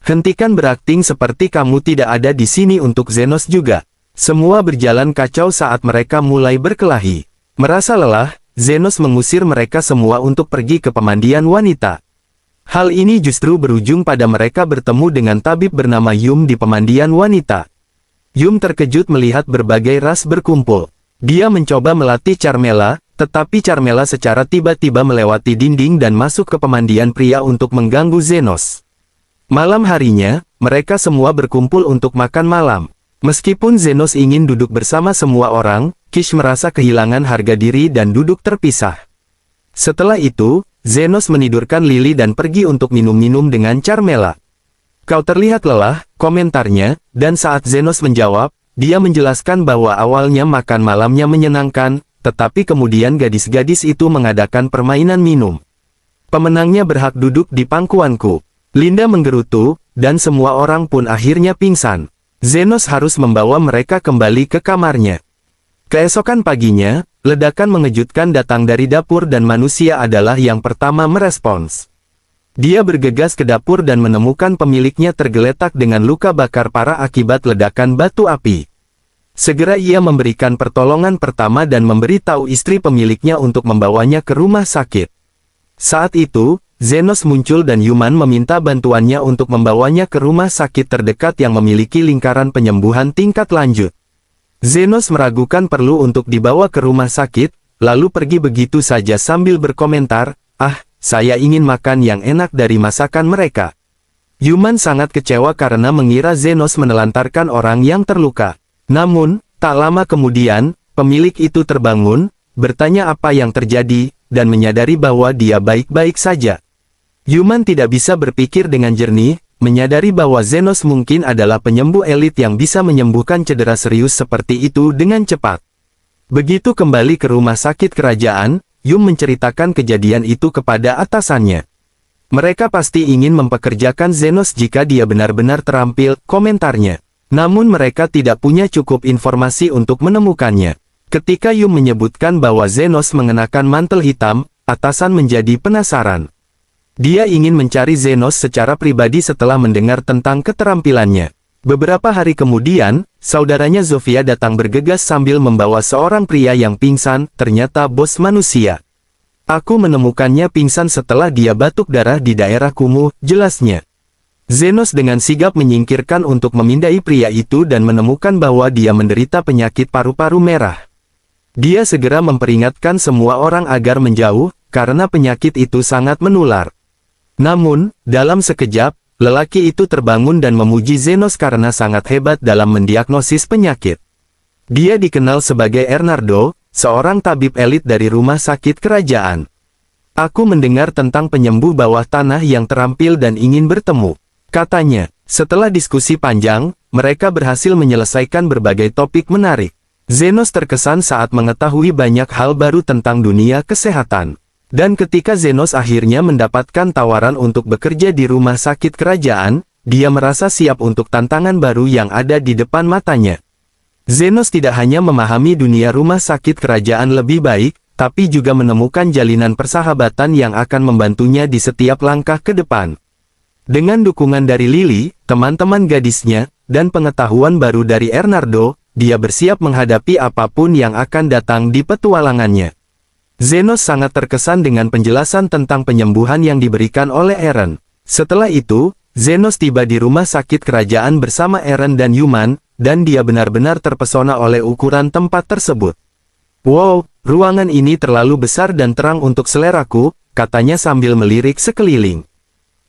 Hentikan berakting seperti kamu tidak ada di sini untuk Zenos juga. Semua berjalan kacau saat mereka mulai berkelahi. Merasa lelah, Zenos mengusir mereka semua untuk pergi ke pemandian wanita. Hal ini justru berujung pada mereka bertemu dengan tabib bernama Yum di pemandian wanita. Yum terkejut melihat berbagai ras berkumpul. Dia mencoba melatih Carmela, tetapi Carmela secara tiba-tiba melewati dinding dan masuk ke pemandian pria untuk mengganggu Zenos. Malam harinya, mereka semua berkumpul untuk makan malam. Meskipun Zenos ingin duduk bersama semua orang, Kish merasa kehilangan harga diri dan duduk terpisah. Setelah itu, Zenos menidurkan Lily dan pergi untuk minum-minum dengan Carmela. Kau terlihat lelah, komentarnya, dan saat Zenos menjawab, dia menjelaskan bahwa awalnya makan malamnya menyenangkan, tetapi kemudian gadis-gadis itu mengadakan permainan minum. Pemenangnya berhak duduk di pangkuanku. Linda menggerutu, dan semua orang pun akhirnya pingsan. Zenos harus membawa mereka kembali ke kamarnya. Keesokan paginya, ledakan mengejutkan datang dari dapur dan manusia adalah yang pertama merespons. Dia bergegas ke dapur dan menemukan pemiliknya tergeletak dengan luka bakar parah akibat ledakan batu api. Segera ia memberikan pertolongan pertama dan memberitahu istri pemiliknya untuk membawanya ke rumah sakit. Saat itu, Zenos muncul dan Yuman meminta bantuannya untuk membawanya ke rumah sakit terdekat yang memiliki lingkaran penyembuhan tingkat lanjut. Zenos meragukan perlu untuk dibawa ke rumah sakit, lalu pergi begitu saja sambil berkomentar, saya ingin makan yang enak dari masakan mereka. Yuman sangat kecewa karena mengira Zenos menelantarkan orang yang terluka. Namun, tak lama kemudian, pemilik itu terbangun, bertanya apa yang terjadi, dan menyadari bahwa dia baik-baik saja. Yuman tidak bisa berpikir dengan jernih, menyadari bahwa Zenos mungkin adalah penyembuh elit yang bisa menyembuhkan cedera serius seperti itu dengan cepat. Begitu kembali ke rumah sakit kerajaan, Yum menceritakan kejadian itu kepada atasannya. Mereka pasti ingin mempekerjakan Zenos jika dia benar-benar terampil, komentarnya. Namun mereka tidak punya cukup informasi untuk menemukannya. Ketika Yum menyebutkan bahwa Zenos mengenakan mantel hitam, atasan menjadi penasaran. Dia ingin mencari Zenos secara pribadi setelah mendengar tentang keterampilannya. Beberapa hari kemudian, saudaranya Zofia datang bergegas sambil membawa seorang pria yang pingsan, ternyata bos manusia. Aku menemukannya pingsan setelah dia batuk darah di daerah kumuh, jelasnya. Zenos dengan sigap menyingkirkan untuk memindai pria itu dan menemukan bahwa dia menderita penyakit paru-paru merah. Dia segera memperingatkan semua orang agar menjauh, karena penyakit itu sangat menular. Namun, dalam sekejap, lelaki itu terbangun dan memuji Zenos karena sangat hebat dalam mendiagnosis penyakit. Dia dikenal sebagai Ernardo, seorang tabib elit dari rumah sakit kerajaan. Aku mendengar tentang penyembuh bawah tanah yang terampil dan ingin bertemu, katanya. Setelah diskusi panjang, mereka berhasil menyelesaikan berbagai topik menarik. Zenos terkesan saat mengetahui banyak hal baru tentang dunia kesehatan. Dan ketika Zenos akhirnya mendapatkan tawaran untuk bekerja di rumah sakit kerajaan, dia merasa siap untuk tantangan baru yang ada di depan matanya. Zenos tidak hanya memahami dunia rumah sakit kerajaan lebih baik, tapi juga menemukan jalinan persahabatan yang akan membantunya di setiap langkah ke depan. Dengan dukungan dari Lily, teman-teman gadisnya, dan pengetahuan baru dari Ernardo, dia bersiap menghadapi apapun yang akan datang di petualangannya. Zenos sangat terkesan dengan penjelasan tentang penyembuhan yang diberikan oleh Eren. Setelah itu, Zenos tiba di rumah sakit kerajaan bersama Eren dan Yuman, dan dia benar-benar terpesona oleh ukuran tempat tersebut. Wow, ruangan ini terlalu besar dan terang untuk seleraku, katanya sambil melirik sekeliling.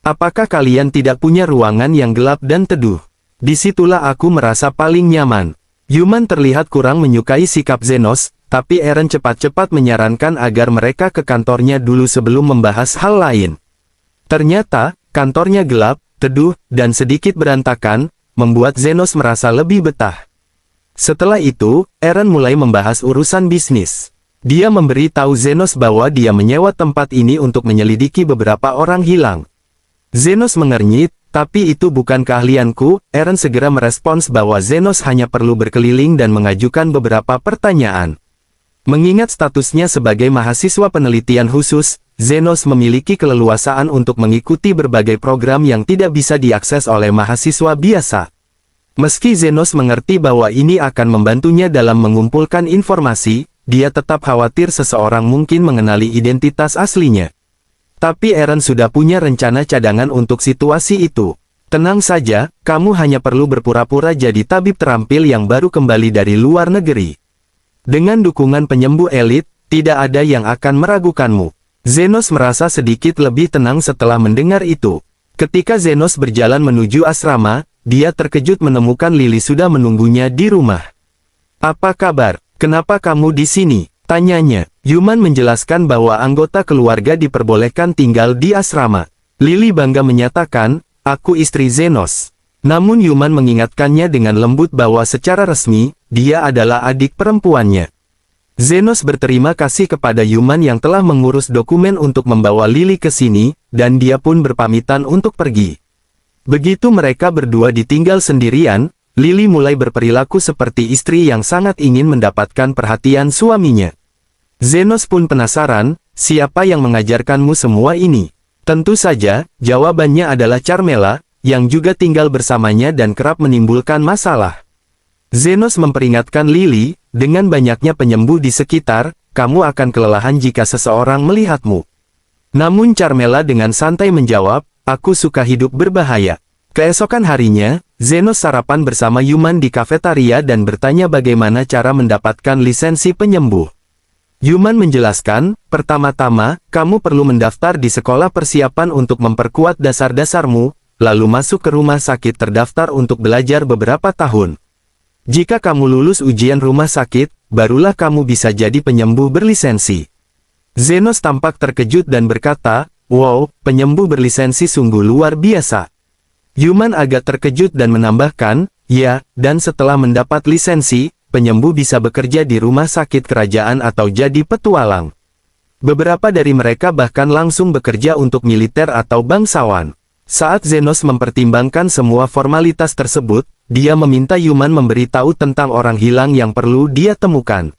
Apakah kalian tidak punya ruangan yang gelap dan teduh? Disitulah aku merasa paling nyaman. Yuman terlihat kurang menyukai sikap Zenos, tapi Eren cepat-cepat menyarankan agar mereka ke kantornya dulu sebelum membahas hal lain. Ternyata, kantornya gelap, teduh, dan sedikit berantakan, membuat Zenos merasa lebih betah. Setelah itu, Eren mulai membahas urusan bisnis. Dia memberi tahu Zenos bahwa dia menyewa tempat ini untuk menyelidiki beberapa orang hilang. Zenos mengernyit, tapi itu bukan keahlianku. Eren segera merespons bahwa Zenos hanya perlu berkeliling dan mengajukan beberapa pertanyaan. Mengingat statusnya sebagai mahasiswa penelitian khusus, Zenos memiliki keleluasaan untuk mengikuti berbagai program yang tidak bisa diakses oleh mahasiswa biasa. Meski Zenos mengerti bahwa ini akan membantunya dalam mengumpulkan informasi, dia tetap khawatir seseorang mungkin mengenali identitas aslinya. Tapi Eren sudah punya rencana cadangan untuk situasi itu. Tenang saja, kamu hanya perlu berpura-pura jadi tabib terampil yang baru kembali dari luar negeri. Dengan dukungan penyembuh elit, tidak ada yang akan meragukanmu. Zenos merasa sedikit lebih tenang setelah mendengar itu. Ketika Zenos berjalan menuju asrama, dia terkejut menemukan Lily sudah menunggunya di rumah. "Apa kabar? Kenapa kamu di sini?" tanyanya. Yuman menjelaskan bahwa anggota keluarga diperbolehkan tinggal di asrama. Lily bangga menyatakan, "Aku istri Zenos." Namun Yuman mengingatkannya dengan lembut bahwa secara resmi, dia adalah adik perempuannya. Zenos berterima kasih kepada Yuman yang telah mengurus dokumen untuk membawa Lily ke sini, dan dia pun berpamitan untuk pergi. Begitu mereka berdua ditinggal sendirian, Lily mulai berperilaku seperti istri yang sangat ingin mendapatkan perhatian suaminya. Zenos pun penasaran, "Siapa yang mengajarkanmu semua ini?" Tentu saja, jawabannya adalah Carmela, yang juga tinggal bersamanya dan kerap menimbulkan masalah. Zenos memperingatkan Lily, dengan banyaknya penyembuh di sekitar, kamu akan kelelahan jika seseorang melihatmu. Namun Carmela dengan santai menjawab, "Aku suka hidup berbahaya." Keesokan harinya, Zenos sarapan bersama Yuman di kafetaria dan bertanya bagaimana cara mendapatkan lisensi penyembuh. Yuman menjelaskan, "Pertama-tama, kamu perlu mendaftar di sekolah persiapan untuk memperkuat dasar-dasarmu, lalu masuk ke rumah sakit terdaftar untuk belajar beberapa tahun. Jika kamu lulus ujian rumah sakit, barulah kamu bisa jadi penyembuh berlisensi." Zenos tampak terkejut dan berkata, "Wow, penyembuh berlisensi sungguh luar biasa." Yuman agak terkejut dan menambahkan, "Ya, dan setelah mendapat lisensi, penyembuh bisa bekerja di rumah sakit kerajaan atau jadi petualang. Beberapa dari mereka bahkan langsung bekerja untuk militer atau bangsawan." Saat Zenos mempertimbangkan semua formalitas tersebut, dia meminta Yuman memberitahu tentang orang hilang yang perlu dia temukan.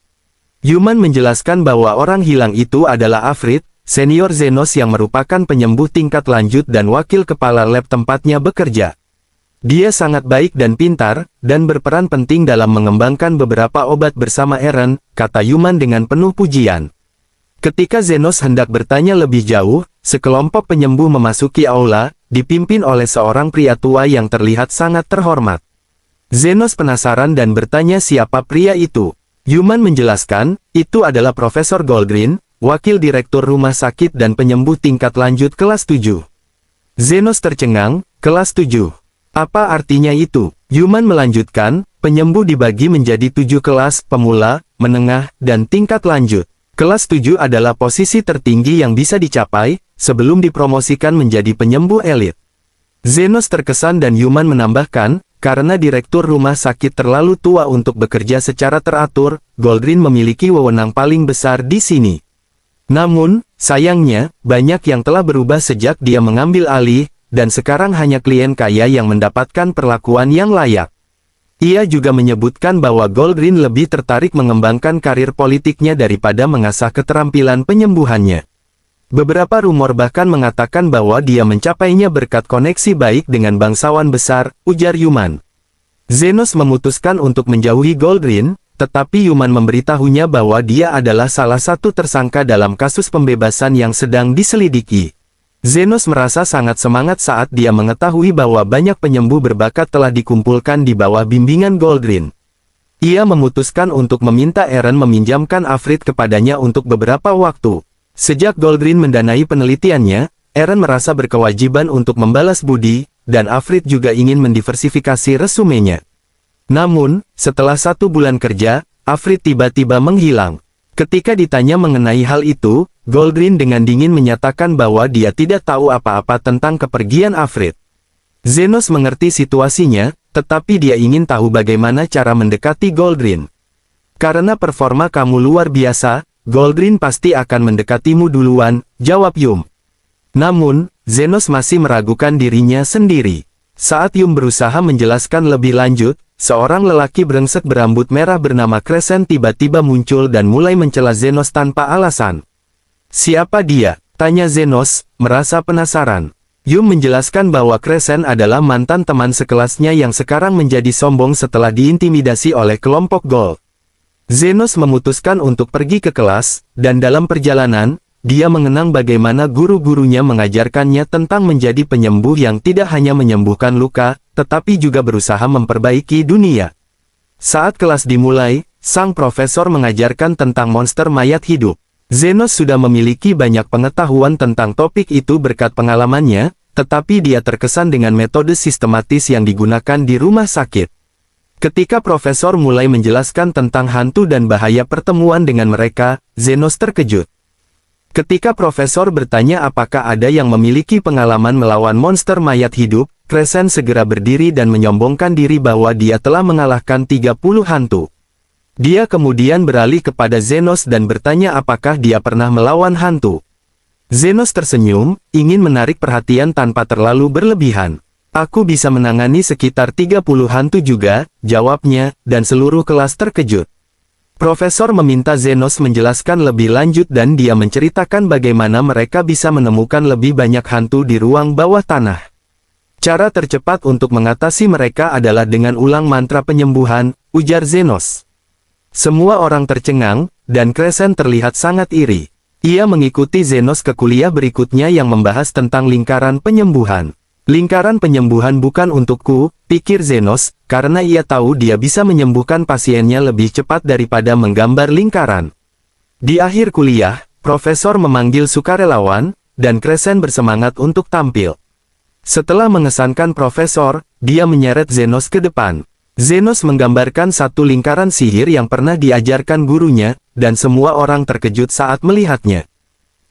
Yuman menjelaskan bahwa orang hilang itu adalah Afrit, senior Zenos yang merupakan penyembuh tingkat lanjut dan wakil kepala lab tempatnya bekerja. Dia sangat baik dan pintar, dan berperan penting dalam mengembangkan beberapa obat bersama Eren, kata Yuman dengan penuh pujian. Ketika Zenos hendak bertanya lebih jauh, sekelompok penyembuh memasuki aula, dipimpin oleh seorang pria tua yang terlihat sangat terhormat. Zenos penasaran dan bertanya siapa pria itu. Yuman menjelaskan, itu adalah Profesor Goldrin, wakil direktur rumah sakit dan penyembuh tingkat lanjut kelas 7. Zenos tercengang, kelas 7. Apa artinya itu? Yuman melanjutkan, penyembuh dibagi menjadi 7 kelas, pemula, menengah, dan tingkat lanjut. Kelas 7 adalah posisi tertinggi yang bisa dicapai, sebelum dipromosikan menjadi penyembuh elit. Zenos terkesan dan Yuman menambahkan, karena direktur rumah sakit terlalu tua untuk bekerja secara teratur, Goldrin memiliki wewenang paling besar di sini. Namun, sayangnya, banyak yang telah berubah sejak dia mengambil alih, dan sekarang hanya klien kaya yang mendapatkan perlakuan yang layak. Ia juga menyebutkan bahwa Goldrin lebih tertarik mengembangkan karir politiknya daripada mengasah keterampilan penyembuhannya. Beberapa rumor bahkan mengatakan bahwa dia mencapainya berkat koneksi baik dengan bangsawan besar, ujar Yuman. Zenos memutuskan untuk menjauhi Goldrin, tetapi Yuman memberitahunya bahwa dia adalah salah satu tersangka dalam kasus pembebasan yang sedang diselidiki. Zenos merasa sangat semangat saat dia mengetahui bahwa banyak penyembuh berbakat telah dikumpulkan di bawah bimbingan Goldrin. Ia memutuskan untuk meminta Eren meminjamkan Afrit kepadanya untuk beberapa waktu. Sejak Goldrin mendanai penelitiannya, Eren merasa berkewajiban untuk membalas budi, dan Afrit juga ingin mendiversifikasi resumenya. Namun, setelah 1 bulan kerja, Afrit tiba-tiba menghilang. Ketika ditanya mengenai hal itu, Goldrin dengan dingin menyatakan bahwa dia tidak tahu apa-apa tentang kepergian Afrit. Zenos mengerti situasinya, tetapi dia ingin tahu bagaimana cara mendekati Goldrin. Karena performa kamu luar biasa, Goldrin pasti akan mendekatimu duluan, jawab Yum. Namun, Zenos masih meragukan dirinya sendiri. Saat Yum berusaha menjelaskan lebih lanjut, seorang lelaki brengsek berambut merah bernama Crescent tiba-tiba muncul dan mulai mencela Zenos tanpa alasan. Siapa dia? Tanya Zenos, merasa penasaran. Yum menjelaskan bahwa Crescent adalah mantan teman sekelasnya yang sekarang menjadi sombong setelah diintimidasi oleh kelompok Gold. Zenos memutuskan untuk pergi ke kelas, dan dalam perjalanan, dia mengenang bagaimana guru-gurunya mengajarkannya tentang menjadi penyembuh yang tidak hanya menyembuhkan luka, tetapi juga berusaha memperbaiki dunia. Saat kelas dimulai, sang profesor mengajarkan tentang monster mayat hidup. Zenos sudah memiliki banyak pengetahuan tentang topik itu berkat pengalamannya, tetapi dia terkesan dengan metode sistematis yang digunakan di rumah sakit. Ketika profesor mulai menjelaskan tentang hantu dan bahaya pertemuan dengan mereka, Zenos terkejut. Ketika profesor bertanya apakah ada yang memiliki pengalaman melawan monster mayat hidup, Crescent segera berdiri dan menyombongkan diri bahwa dia telah mengalahkan 30 hantu. Dia kemudian beralih kepada Zenos dan bertanya apakah dia pernah melawan hantu. Zenos tersenyum, ingin menarik perhatian tanpa terlalu berlebihan. Aku bisa menangani sekitar 30 hantu juga, jawabnya, dan seluruh kelas terkejut. Profesor meminta Zenos menjelaskan lebih lanjut dan dia menceritakan bagaimana mereka bisa menemukan lebih banyak hantu di ruang bawah tanah. Cara tercepat untuk mengatasi mereka adalah dengan ulang mantra penyembuhan, ujar Zenos. Semua orang tercengang, dan Crescent terlihat sangat iri. Ia mengikuti Zenos ke kuliah berikutnya yang membahas tentang lingkaran penyembuhan. Lingkaran penyembuhan bukan untukku, pikir Zenos, karena ia tahu dia bisa menyembuhkan pasiennya lebih cepat daripada menggambar lingkaran. Di akhir kuliah, profesor memanggil sukarelawan, dan Crescent bersemangat untuk tampil. Setelah mengesankan profesor, dia menyeret Zenos ke depan. Zenos menggambarkan satu lingkaran sihir yang pernah diajarkan gurunya, dan semua orang terkejut saat melihatnya.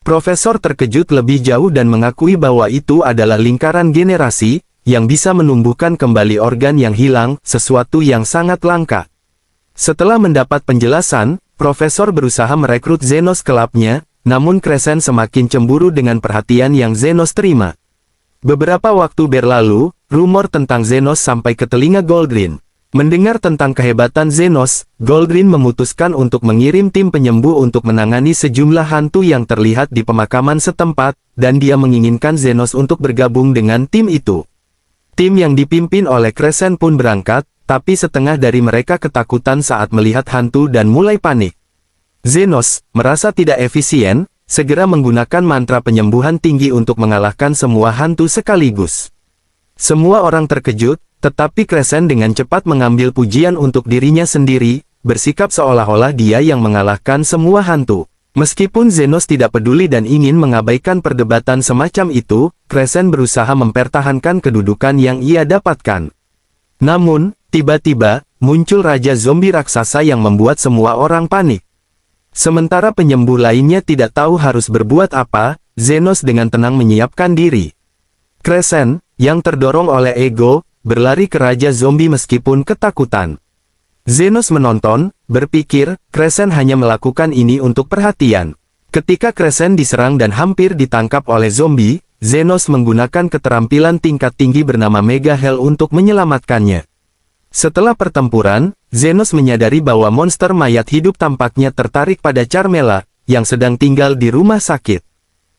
Profesor terkejut lebih jauh dan mengakui bahwa itu adalah lingkaran generasi, yang bisa menumbuhkan kembali organ yang hilang, sesuatu yang sangat langka. Setelah mendapat penjelasan, Profesor berusaha merekrut Zenos ke labnya, namun Crescent semakin cemburu dengan perhatian yang Zenos terima. Beberapa waktu berlalu, rumor tentang Zenos sampai ke telinga Goldrin. Mendengar tentang kehebatan Zenos, Goldrin memutuskan untuk mengirim tim penyembuh untuk menangani sejumlah hantu yang terlihat di pemakaman setempat, dan dia menginginkan Zenos untuk bergabung dengan tim itu. Tim yang dipimpin oleh Crescent pun berangkat, tapi setengah dari mereka ketakutan saat melihat hantu dan mulai panik. Zenos, merasa tidak efisien, segera menggunakan mantra penyembuhan tinggi untuk mengalahkan semua hantu sekaligus. Semua orang terkejut, tetapi Crescent dengan cepat mengambil pujian untuk dirinya sendiri, bersikap seolah-olah dia yang mengalahkan semua hantu. Meskipun Zenos tidak peduli dan ingin mengabaikan perdebatan semacam itu, Crescent berusaha mempertahankan kedudukan yang ia dapatkan. Namun, tiba-tiba, muncul Raja Zombie Raksasa yang membuat semua orang panik. Sementara penyembuh lainnya tidak tahu harus berbuat apa, Zenos dengan tenang menyiapkan diri. Crescent, yang terdorong oleh ego, berlari ke Raja Zombie meskipun ketakutan. Zenos menonton, berpikir, Crescent hanya melakukan ini untuk perhatian. Ketika Crescent diserang dan hampir ditangkap oleh zombie, Zenos menggunakan keterampilan tingkat tinggi bernama Mega Hell untuk menyelamatkannya. Setelah pertempuran, Zenos menyadari bahwa monster mayat hidup tampaknya tertarik pada Carmela, yang sedang tinggal di rumah sakit.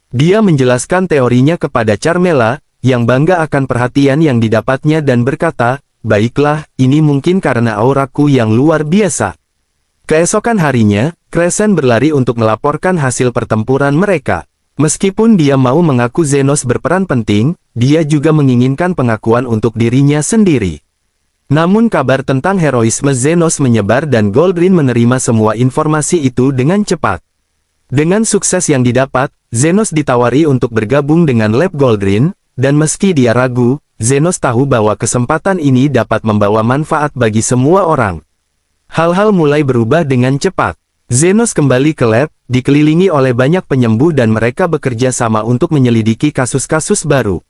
Dia menjelaskan teorinya kepada Carmela, yang bangga akan perhatian yang didapatnya dan berkata, "Baiklah, ini mungkin karena auraku yang luar biasa." Keesokan harinya, Crescent berlari untuk melaporkan hasil pertempuran mereka. Meskipun dia mau mengaku Zenos berperan penting, dia juga menginginkan pengakuan untuk dirinya sendiri. Namun kabar tentang heroisme Zenos menyebar dan Goldrin menerima semua informasi itu dengan cepat. Dengan sukses yang didapat, Zenos ditawari untuk bergabung dengan Lab Goldrin, dan meski dia ragu, Zenos tahu bahwa kesempatan ini dapat membawa manfaat bagi semua orang. Hal-hal mulai berubah dengan cepat. Zenos kembali ke lab, dikelilingi oleh banyak penyembuh dan mereka bekerja sama untuk menyelidiki kasus-kasus baru.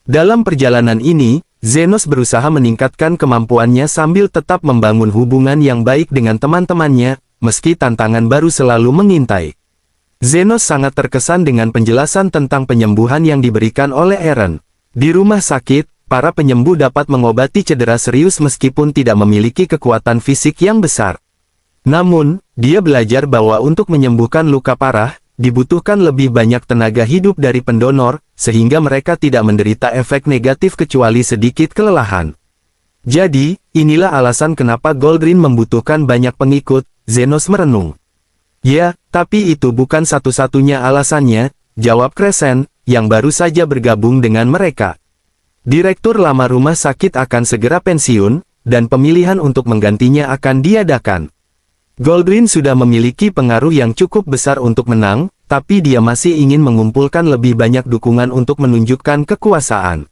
Dalam perjalanan ini, Zenos berusaha meningkatkan kemampuannya sambil tetap membangun hubungan yang baik dengan teman-temannya, meski tantangan baru selalu mengintai. Zenos sangat terkesan dengan penjelasan tentang penyembuhan yang diberikan oleh Eren. Di rumah sakit, para penyembuh dapat mengobati cedera serius meskipun tidak memiliki kekuatan fisik yang besar. Namun, dia belajar bahwa untuk menyembuhkan luka parah, dibutuhkan lebih banyak tenaga hidup dari pendonor, sehingga mereka tidak menderita efek negatif kecuali sedikit kelelahan. Jadi, inilah alasan kenapa Goldrin membutuhkan banyak pengikut, Zenos merenung. Ya, tapi itu bukan satu-satunya alasannya, jawab Crescent, yang baru saja bergabung dengan mereka. Direktur lama rumah sakit akan segera pensiun, dan pemilihan untuk menggantinya akan diadakan. Goldrin sudah memiliki pengaruh yang cukup besar untuk menang, tapi dia masih ingin mengumpulkan lebih banyak dukungan untuk menunjukkan kekuasaan.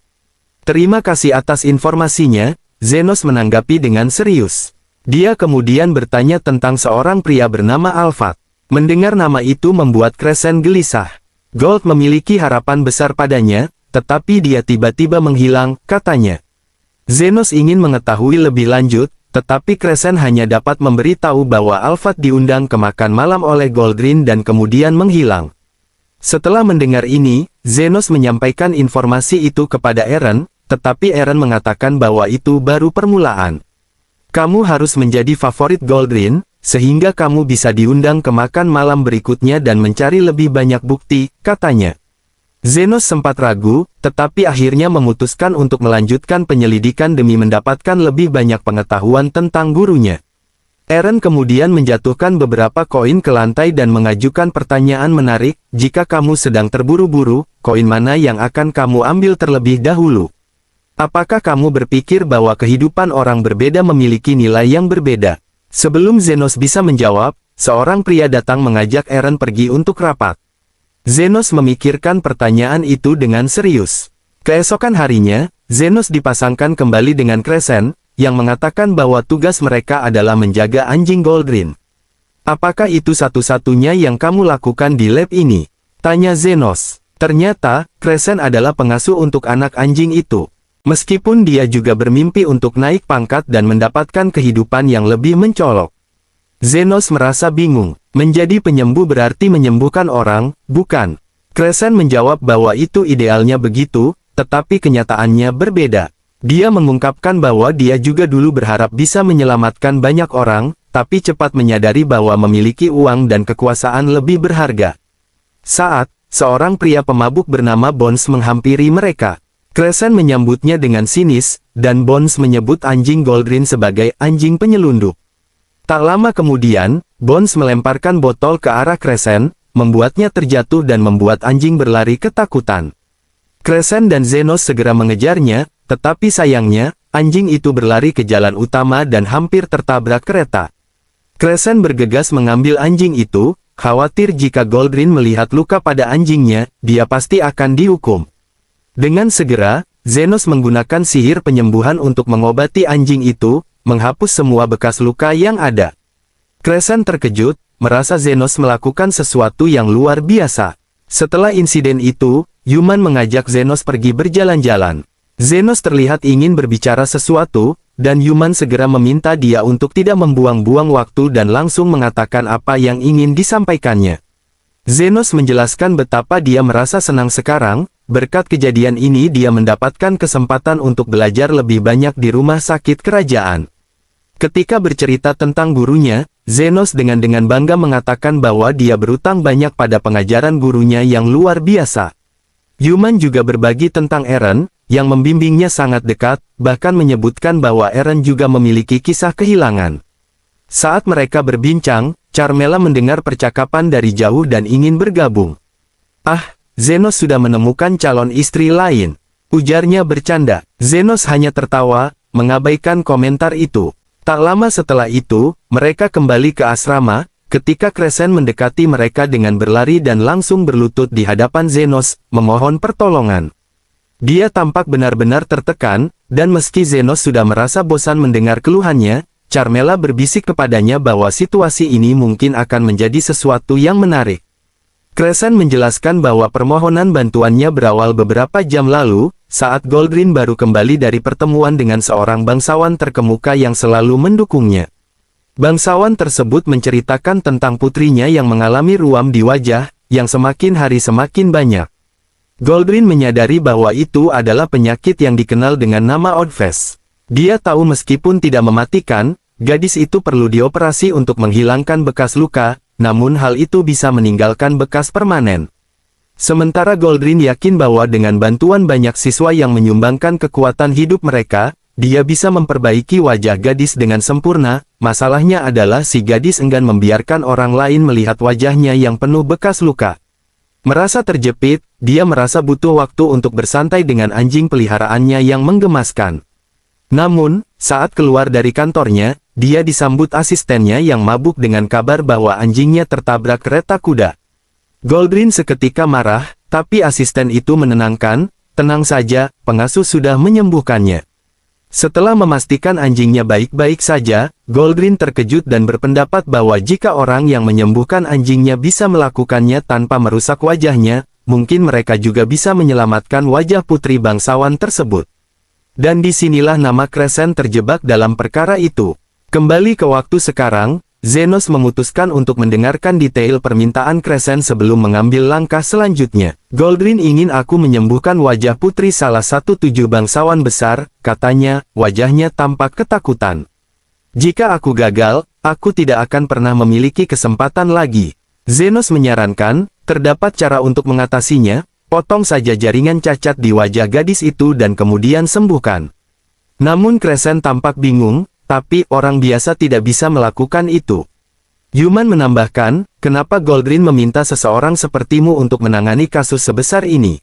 Terima kasih atas informasinya, Zenos menanggapi dengan serius. Dia kemudian bertanya tentang seorang pria bernama Alphard. Mendengar nama itu membuat Crescent gelisah. Gold memiliki harapan besar padanya, tetapi dia tiba-tiba menghilang, katanya. Zenos ingin mengetahui lebih lanjut, tetapi Crescent hanya dapat memberitahu bahwa Alphard diundang ke makan malam oleh Goldrin dan kemudian menghilang. Setelah mendengar ini, Zenos menyampaikan informasi itu kepada Eren, tetapi Eren mengatakan bahwa itu baru permulaan. Kamu harus menjadi favorit Goldrin, sehingga kamu bisa diundang ke makan malam berikutnya dan mencari lebih banyak bukti, katanya. Zenos sempat ragu, tetapi akhirnya memutuskan untuk melanjutkan penyelidikan demi mendapatkan lebih banyak pengetahuan tentang gurunya. Eren kemudian menjatuhkan beberapa koin ke lantai dan mengajukan pertanyaan menarik, jika kamu sedang terburu-buru, koin mana yang akan kamu ambil terlebih dahulu? Apakah kamu berpikir bahwa kehidupan orang berbeda memiliki nilai yang berbeda? Sebelum Zenos bisa menjawab, seorang pria datang mengajak Eren pergi untuk rapat. Zenos memikirkan pertanyaan itu dengan serius. Keesokan harinya, Zenos dipasangkan kembali dengan Crescent, yang mengatakan bahwa tugas mereka adalah menjaga anjing Goldrin. Apakah itu satu-satunya yang kamu lakukan di lab ini? Tanya Zenos. Ternyata, Crescent adalah pengasuh untuk anak anjing itu. Meskipun dia juga bermimpi untuk naik pangkat dan mendapatkan kehidupan yang lebih mencolok. Zenos merasa bingung. Menjadi penyembuh berarti menyembuhkan orang, bukan? Crescent menjawab bahwa itu idealnya begitu, tetapi kenyataannya berbeda. Dia mengungkapkan bahwa dia juga dulu berharap bisa menyelamatkan banyak orang, tapi cepat menyadari bahwa memiliki uang dan kekuasaan lebih berharga. Saat, seorang pria pemabuk bernama Bones menghampiri mereka. Crescent menyambutnya dengan sinis, dan Bones menyebut anjing Goldrin sebagai anjing penyelundup. Tak lama kemudian, Bones melemparkan botol ke arah Crescent, membuatnya terjatuh dan membuat anjing berlari ketakutan. Crescent dan Zenos segera mengejarnya, tetapi sayangnya, anjing itu berlari ke jalan utama dan hampir tertabrak kereta. Crescent bergegas mengambil anjing itu, khawatir jika Goldrin melihat luka pada anjingnya, dia pasti akan dihukum. Dengan segera, Zenos menggunakan sihir penyembuhan untuk mengobati anjing itu, menghapus semua bekas luka yang ada. Crescent terkejut, merasa Zenos melakukan sesuatu yang luar biasa. Setelah insiden itu, Yuman mengajak Zenos pergi berjalan-jalan. Zenos terlihat ingin berbicara sesuatu, dan Yuman segera meminta dia untuk tidak membuang-buang waktu dan langsung mengatakan apa yang ingin disampaikannya. Zenos menjelaskan betapa dia merasa senang sekarang, berkat kejadian ini dia mendapatkan kesempatan untuk belajar lebih banyak di rumah sakit kerajaan. Ketika bercerita tentang gurunya, Zenos dengan bangga mengatakan bahwa dia berutang banyak pada pengajaran gurunya yang luar biasa. Yuman juga berbagi tentang Eren, yang membimbingnya sangat dekat, bahkan menyebutkan bahwa Eren juga memiliki kisah kehilangan. Saat mereka berbincang, Carmela mendengar percakapan dari jauh dan ingin bergabung. Ah, Zenos sudah menemukan calon istri lain, ujarnya bercanda. Zenos hanya tertawa, mengabaikan komentar itu. Tak lama setelah itu, mereka kembali ke asrama, ketika Crescent mendekati mereka dengan berlari dan langsung berlutut di hadapan Zenos, memohon pertolongan. Dia tampak benar-benar tertekan, dan meski Zenos sudah merasa bosan mendengar keluhannya, Carmela berbisik kepadanya bahwa situasi ini mungkin akan menjadi sesuatu yang menarik. Crescent menjelaskan bahwa permohonan bantuannya berawal beberapa jam lalu, saat Goldrin baru kembali dari pertemuan dengan seorang bangsawan terkemuka yang selalu mendukungnya. Bangsawan tersebut menceritakan tentang putrinya yang mengalami ruam di wajah, yang semakin hari semakin banyak. Goldrin menyadari bahwa itu adalah penyakit yang dikenal dengan nama Oddfest. Dia tahu meskipun tidak mematikan, gadis itu perlu dioperasi untuk menghilangkan bekas luka, namun hal itu bisa meninggalkan bekas permanen. Sementara Goldrin yakin bahwa dengan bantuan banyak siswa yang menyumbangkan kekuatan hidup mereka, dia bisa memperbaiki wajah gadis dengan sempurna. Masalahnya adalah si gadis enggan membiarkan orang lain melihat wajahnya yang penuh bekas luka. Merasa terjepit, dia merasa butuh waktu untuk bersantai dengan anjing peliharaannya yang menggemaskan. Namun, saat keluar dari kantornya, dia disambut asistennya yang mabuk dengan kabar bahwa anjingnya tertabrak kereta kuda. Goldrin seketika marah, tapi asisten itu menenangkan, "Tenang saja, pengasuh sudah menyembuhkannya." Setelah memastikan anjingnya baik-baik saja, Goldrin terkejut dan berpendapat bahwa jika orang yang menyembuhkan anjingnya bisa melakukannya tanpa merusak wajahnya, mungkin mereka juga bisa menyelamatkan wajah putri bangsawan tersebut. Dan disinilah nama Crescent terjebak dalam perkara itu. Kembali ke waktu sekarang, Zenos memutuskan untuk mendengarkan detail permintaan Crescent sebelum mengambil langkah selanjutnya. "Goldrin ingin aku menyembuhkan wajah putri salah satu 7 bangsawan besar," katanya, wajahnya tampak ketakutan. "Jika aku gagal, aku tidak akan pernah memiliki kesempatan lagi." Zenos menyarankan, terdapat cara untuk mengatasinya, potong saja jaringan cacat di wajah gadis itu dan kemudian sembuhkan. Namun Crescent tampak bingung, tapi orang biasa tidak bisa melakukan itu. Yuman menambahkan, "Kenapa Goldrin meminta seseorang sepertimu untuk menangani kasus sebesar ini?"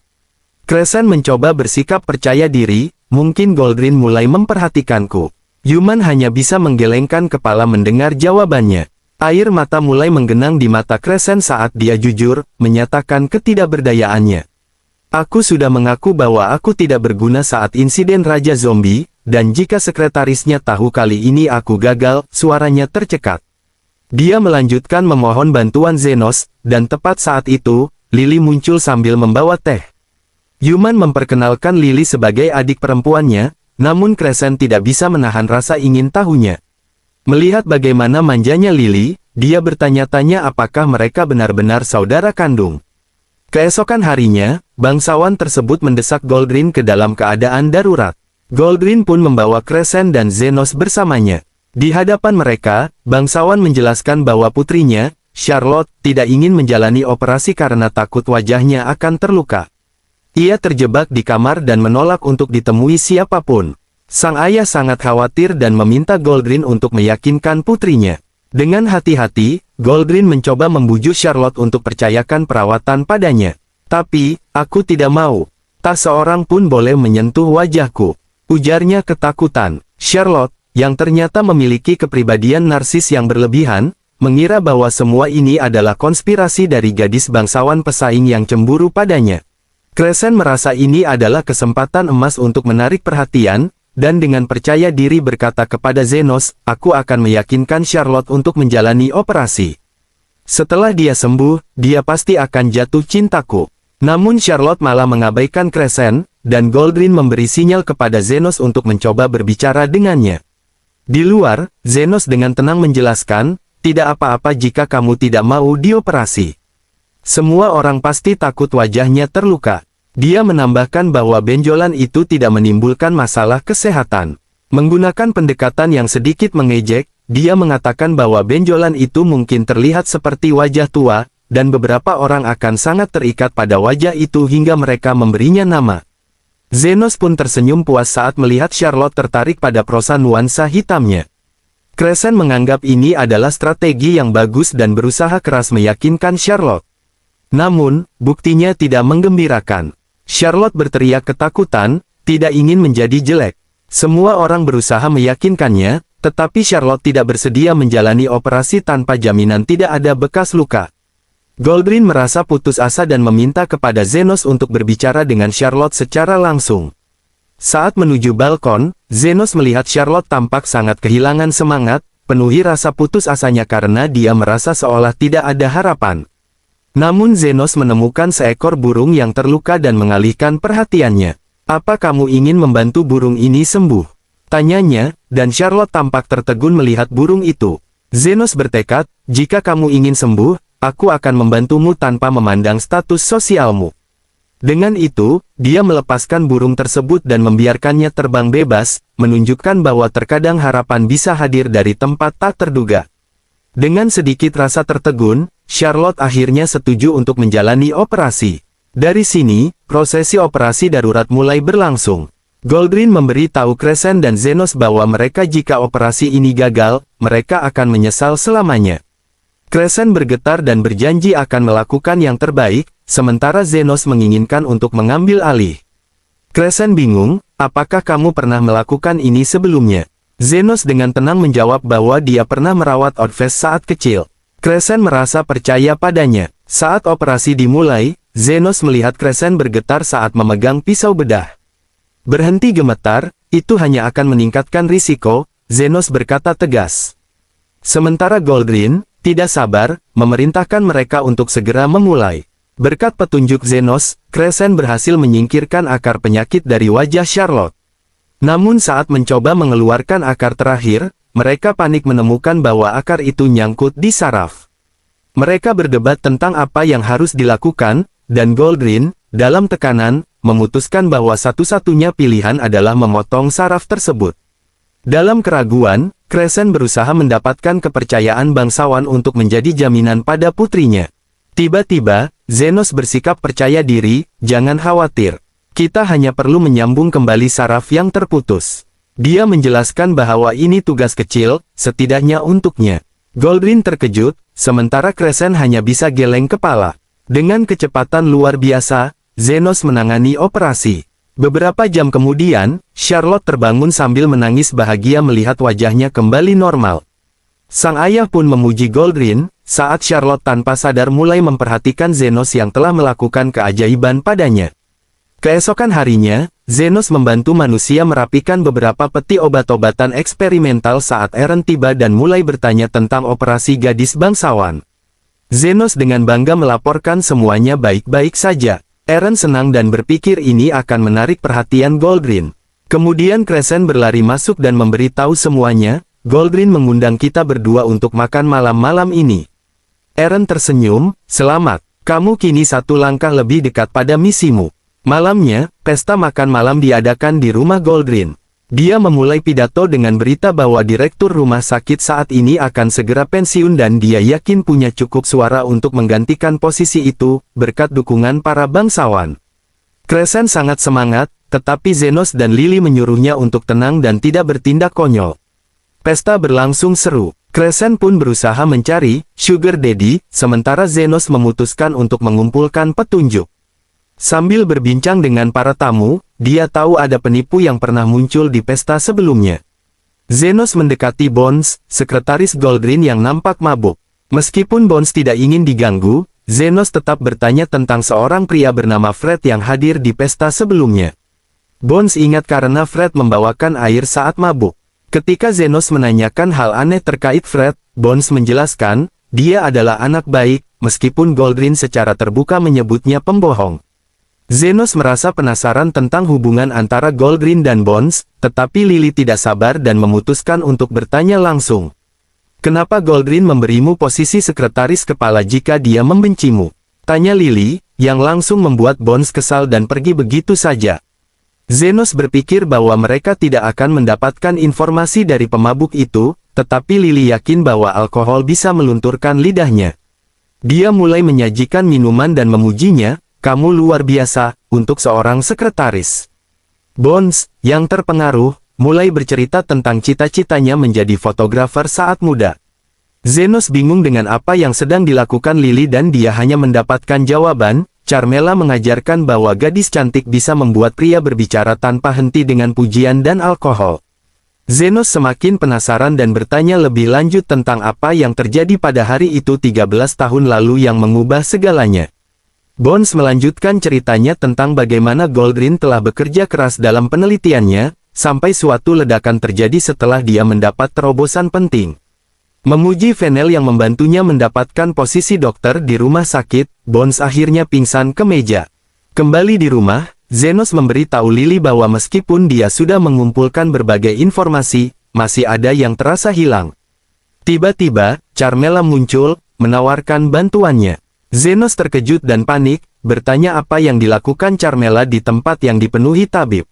Crescent mencoba bersikap percaya diri, "Mungkin Goldrin mulai memperhatikanku." Yuman hanya bisa menggelengkan kepala mendengar jawabannya. Air mata mulai menggenang di mata Crescent saat dia jujur, menyatakan ketidakberdayaannya. "Aku sudah mengaku bahwa aku tidak berguna saat insiden Raja Zombie, dan jika sekretarisnya tahu kali ini aku gagal," suaranya tercekat. Dia melanjutkan memohon bantuan Zenos, dan tepat saat itu, Lily muncul sambil membawa teh. Yuman memperkenalkan Lily sebagai adik perempuannya, namun Crescent tidak bisa menahan rasa ingin tahunya. Melihat bagaimana manjanya Lily, dia bertanya-tanya apakah mereka benar-benar saudara kandung. Keesokan harinya, bangsawan tersebut mendesak Goldrin ke dalam keadaan darurat. Goldrin pun membawa Crescent dan Zenos bersamanya. Di hadapan mereka, bangsawan menjelaskan bahwa putrinya, Charlotte, tidak ingin menjalani operasi karena takut wajahnya akan terluka. Ia terjebak di kamar dan menolak untuk ditemui siapapun. Sang ayah sangat khawatir dan meminta Goldrin untuk meyakinkan putrinya. Dengan hati-hati, Goldrin mencoba membujuk Charlotte untuk percayakan perawatan padanya. "Tapi, aku tidak mau. Tak seorang pun boleh menyentuh wajahku," ujarnya ketakutan. Charlotte, yang ternyata memiliki kepribadian narsis yang berlebihan, mengira bahwa semua ini adalah konspirasi dari gadis bangsawan pesaing yang cemburu padanya. Crescent merasa ini adalah kesempatan emas untuk menarik perhatian, dan dengan percaya diri berkata kepada Zenos, "Aku akan meyakinkan Charlotte untuk menjalani operasi. Setelah dia sembuh, dia pasti akan jatuh cintaku." Namun Charlotte malah mengabaikan Crescent, dan Goldrin memberi sinyal kepada Zenos untuk mencoba berbicara dengannya. Di luar, Zenos dengan tenang menjelaskan, "Tidak apa-apa jika kamu tidak mau dioperasi. Semua orang pasti takut wajahnya terluka." Dia menambahkan bahwa benjolan itu tidak menimbulkan masalah kesehatan. Menggunakan pendekatan yang sedikit mengejek, dia mengatakan bahwa benjolan itu mungkin terlihat seperti wajah tua, dan beberapa orang akan sangat terikat pada wajah itu hingga mereka memberinya nama. Zenos pun tersenyum puas saat melihat Charlotte tertarik pada prosa nuansa hitamnya. Crescent menganggap ini adalah strategi yang bagus dan berusaha keras meyakinkan Charlotte. Namun, buktinya tidak menggembirakan. Charlotte berteriak ketakutan, tidak ingin menjadi jelek. Semua orang berusaha meyakinkannya, Tetapi Charlotte tidak bersedia menjalani operasi tanpa jaminan tidak ada bekas luka. Goldrin merasa putus asa dan meminta kepada Zenos untuk berbicara dengan Charlotte secara langsung. Saat menuju balkon, Zenos melihat Charlotte tampak sangat kehilangan semangat, penuhi rasa putus asanya karena dia merasa seolah tidak ada harapan. Namun Zenos menemukan seekor burung yang terluka dan mengalihkan perhatiannya. "Apa kamu ingin membantu burung ini sembuh?" tanyanya, dan Charlotte tampak tertegun melihat burung itu. Zenos bertekad, "Jika kamu ingin sembuh, aku akan membantumu tanpa memandang status sosialmu." Dengan itu, dia melepaskan burung tersebut dan membiarkannya terbang bebas, menunjukkan bahwa terkadang harapan bisa hadir dari tempat tak terduga. Dengan sedikit rasa tertegun, Charlotte akhirnya setuju untuk menjalani operasi. Dari sini, prosesi operasi darurat mulai berlangsung. Goldrin memberi tahu Crescent dan Zenos bahwa mereka jika operasi ini gagal, mereka akan menyesal selamanya. Crescent bergetar dan berjanji akan melakukan yang terbaik, sementara Zenos menginginkan untuk mengambil alih. Crescent bingung, "Apakah kamu pernah melakukan ini sebelumnya?" Zenos dengan tenang menjawab bahwa dia pernah merawat Oddfest saat kecil. Crescent merasa percaya padanya. Saat operasi dimulai, Zenos melihat Crescent bergetar saat memegang pisau bedah. "Berhenti gemetar, itu hanya akan meningkatkan risiko," Zenos berkata tegas. Sementara Goldrin tidak sabar, memerintahkan mereka untuk segera memulai. Berkat petunjuk Zenos, Crescent berhasil menyingkirkan akar penyakit dari wajah Charlotte. Namun saat mencoba mengeluarkan akar terakhir, mereka panik menemukan bahwa akar itu nyangkut di saraf. Mereka berdebat tentang apa yang harus dilakukan, dan Goldrin, dalam tekanan, memutuskan bahwa satu-satunya pilihan adalah memotong saraf tersebut. Dalam keraguan, Crescent berusaha mendapatkan kepercayaan bangsawan untuk menjadi jaminan pada putrinya. Tiba-tiba, Zenos bersikap percaya diri, "Jangan khawatir. Kita hanya perlu menyambung kembali saraf yang terputus." Dia menjelaskan bahwa ini tugas kecil, setidaknya untuknya. Goldrin terkejut, sementara Crescent hanya bisa geleng kepala. Dengan kecepatan luar biasa, Zenos menangani operasi. Beberapa jam kemudian, Charlotte terbangun sambil menangis bahagia melihat wajahnya kembali normal. Sang ayah pun memuji Goldrin, saat Charlotte tanpa sadar mulai memperhatikan Zenos yang telah melakukan keajaiban padanya. Keesokan harinya, Zenos membantu manusia merapikan beberapa peti obat-obatan eksperimental saat Eren tiba dan mulai bertanya tentang operasi gadis bangsawan. Zenos dengan bangga melaporkan semuanya baik-baik saja. Eren senang dan berpikir ini akan menarik perhatian Goldrin. Kemudian Crescent berlari masuk dan memberitahu semuanya, "Goldrin mengundang kita berdua untuk makan malam-malam ini." Eren tersenyum, "Selamat, kamu kini satu langkah lebih dekat pada misimu." Malamnya, pesta makan malam diadakan di rumah Goldrin. Dia memulai pidato dengan berita bahwa direktur rumah sakit saat ini akan segera pensiun dan dia yakin punya cukup suara untuk menggantikan posisi itu, berkat dukungan para bangsawan. Crescent sangat semangat, tetapi Zenos dan Lily menyuruhnya untuk tenang dan tidak bertindak konyol. Pesta berlangsung seru. Crescent pun berusaha mencari Sugar Daddy, sementara Zenos memutuskan untuk mengumpulkan petunjuk. Sambil berbincang dengan para tamu, dia tahu ada penipu yang pernah muncul di pesta sebelumnya. Zenos mendekati Bones, sekretaris Goldrin yang nampak mabuk. Meskipun Bones tidak ingin diganggu, Zenos tetap bertanya tentang seorang pria bernama Fred yang hadir di pesta sebelumnya. Bones ingat karena Fred membawakan air saat mabuk. Ketika Zenos menanyakan hal aneh terkait Fred, Bones menjelaskan, dia adalah anak baik, meskipun Goldrin secara terbuka menyebutnya pembohong. Zenos merasa penasaran tentang hubungan antara Goldrin dan Bones, tetapi Lily tidak sabar dan memutuskan untuk bertanya langsung. "Kenapa Goldrin memberimu posisi sekretaris kepala jika dia membencimu?" tanya Lily, yang langsung membuat Bones kesal dan pergi begitu saja. Zenos berpikir bahwa mereka tidak akan mendapatkan informasi dari pemabuk itu, tetapi Lily yakin bahwa alkohol bisa melunturkan lidahnya. Dia mulai menyajikan minuman dan memujinya, "Kamu luar biasa, untuk seorang sekretaris." Bones, yang terpengaruh, mulai bercerita tentang cita-citanya menjadi fotografer saat muda. Zenos bingung dengan apa yang sedang dilakukan Lily dan dia hanya mendapatkan jawaban. Carmela mengajarkan bahwa gadis cantik bisa membuat pria berbicara tanpa henti dengan pujian dan alkohol. Zenos semakin penasaran dan bertanya lebih lanjut tentang apa yang terjadi pada hari itu 13 tahun lalu yang mengubah segalanya. Bones melanjutkan ceritanya tentang bagaimana Goldrin telah bekerja keras dalam penelitiannya, sampai suatu ledakan terjadi setelah dia mendapat terobosan penting. Memuji Venel yang membantunya mendapatkan posisi dokter di rumah sakit, Bones akhirnya pingsan ke meja. Kembali di rumah, Zenos memberitahu Lily bahwa meskipun dia sudah mengumpulkan berbagai informasi, masih ada yang terasa hilang. Tiba-tiba, Carmela muncul, menawarkan bantuannya. Zenos terkejut dan panik, bertanya apa yang dilakukan Carmela di tempat yang dipenuhi tabib.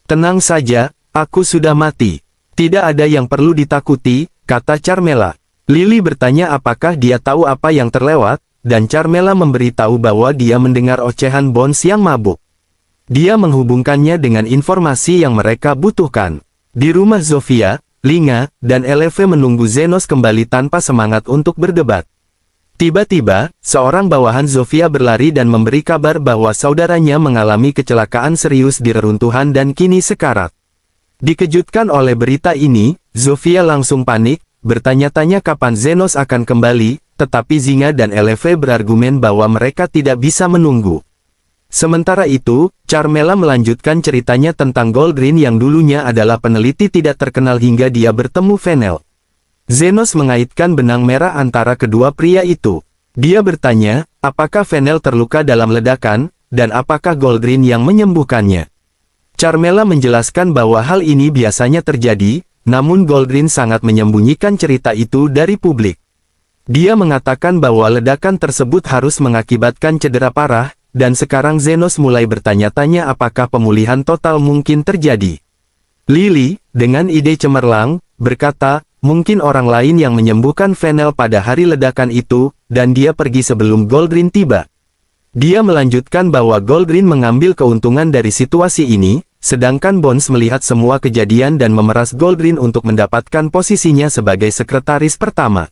"Tenang saja, aku sudah mati. Tidak ada yang perlu ditakuti," kata Carmela. Lily bertanya apakah dia tahu apa yang terlewat, dan Carmela memberitahu bahwa dia mendengar ocehan Bones yang mabuk. Dia menghubungkannya dengan informasi yang mereka butuhkan. Di rumah Zofia, Linga, dan Eleve menunggu Zenos kembali tanpa semangat untuk berdebat. Tiba-tiba, seorang bawahan Zofia berlari dan memberi kabar bahwa saudaranya mengalami kecelakaan serius di reruntuhan dan kini sekarat. Dikejutkan oleh berita ini, Zofia langsung panik, bertanya-tanya kapan Zenos akan kembali, tetapi Zinga dan Eleve berargumen bahwa mereka tidak bisa menunggu. Sementara itu, Carmela melanjutkan ceritanya tentang Goldrin yang dulunya adalah peneliti tidak terkenal hingga dia bertemu Venel. Zenos mengaitkan benang merah antara kedua pria itu. Dia bertanya, apakah Venel terluka dalam ledakan, dan apakah Goldrin yang menyembuhkannya. Carmela menjelaskan bahwa hal ini biasanya terjadi, namun Goldrin sangat menyembunyikan cerita itu dari publik. Dia mengatakan bahwa ledakan tersebut harus mengakibatkan cedera parah, dan sekarang Zenos mulai bertanya-tanya apakah pemulihan total mungkin terjadi. Lily, dengan ide cemerlang, berkata, mungkin orang lain yang menyembuhkan Venel pada hari ledakan itu, dan dia pergi sebelum Goldrin tiba. Dia melanjutkan bahwa Goldrin mengambil keuntungan dari situasi ini, sedangkan Bones melihat semua kejadian dan memeras Goldrin untuk mendapatkan posisinya sebagai sekretaris pertama.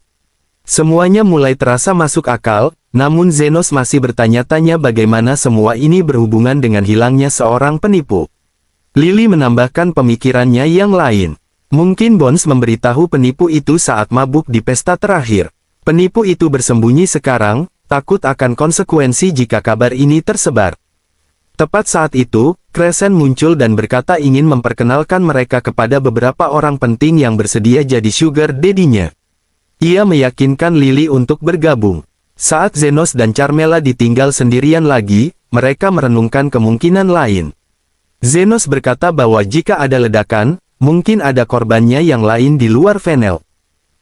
Semuanya mulai terasa masuk akal, namun Zenos masih bertanya-tanya bagaimana semua ini berhubungan dengan hilangnya seorang penipu. Lily menambahkan pemikirannya yang lain. Mungkin Bones memberitahu penipu itu saat mabuk di pesta terakhir. Penipu itu bersembunyi sekarang, takut akan konsekuensi jika kabar ini tersebar. Tepat saat itu, Crescent muncul dan berkata ingin memperkenalkan mereka kepada beberapa orang penting yang bersedia jadi sugar daddy-nya. Ia meyakinkan Lily untuk bergabung. Saat Zenos dan Carmela ditinggal sendirian lagi, mereka merenungkan kemungkinan lain. Zenos berkata bahwa jika ada ledakan, mungkin ada korbannya yang lain di luar Venel.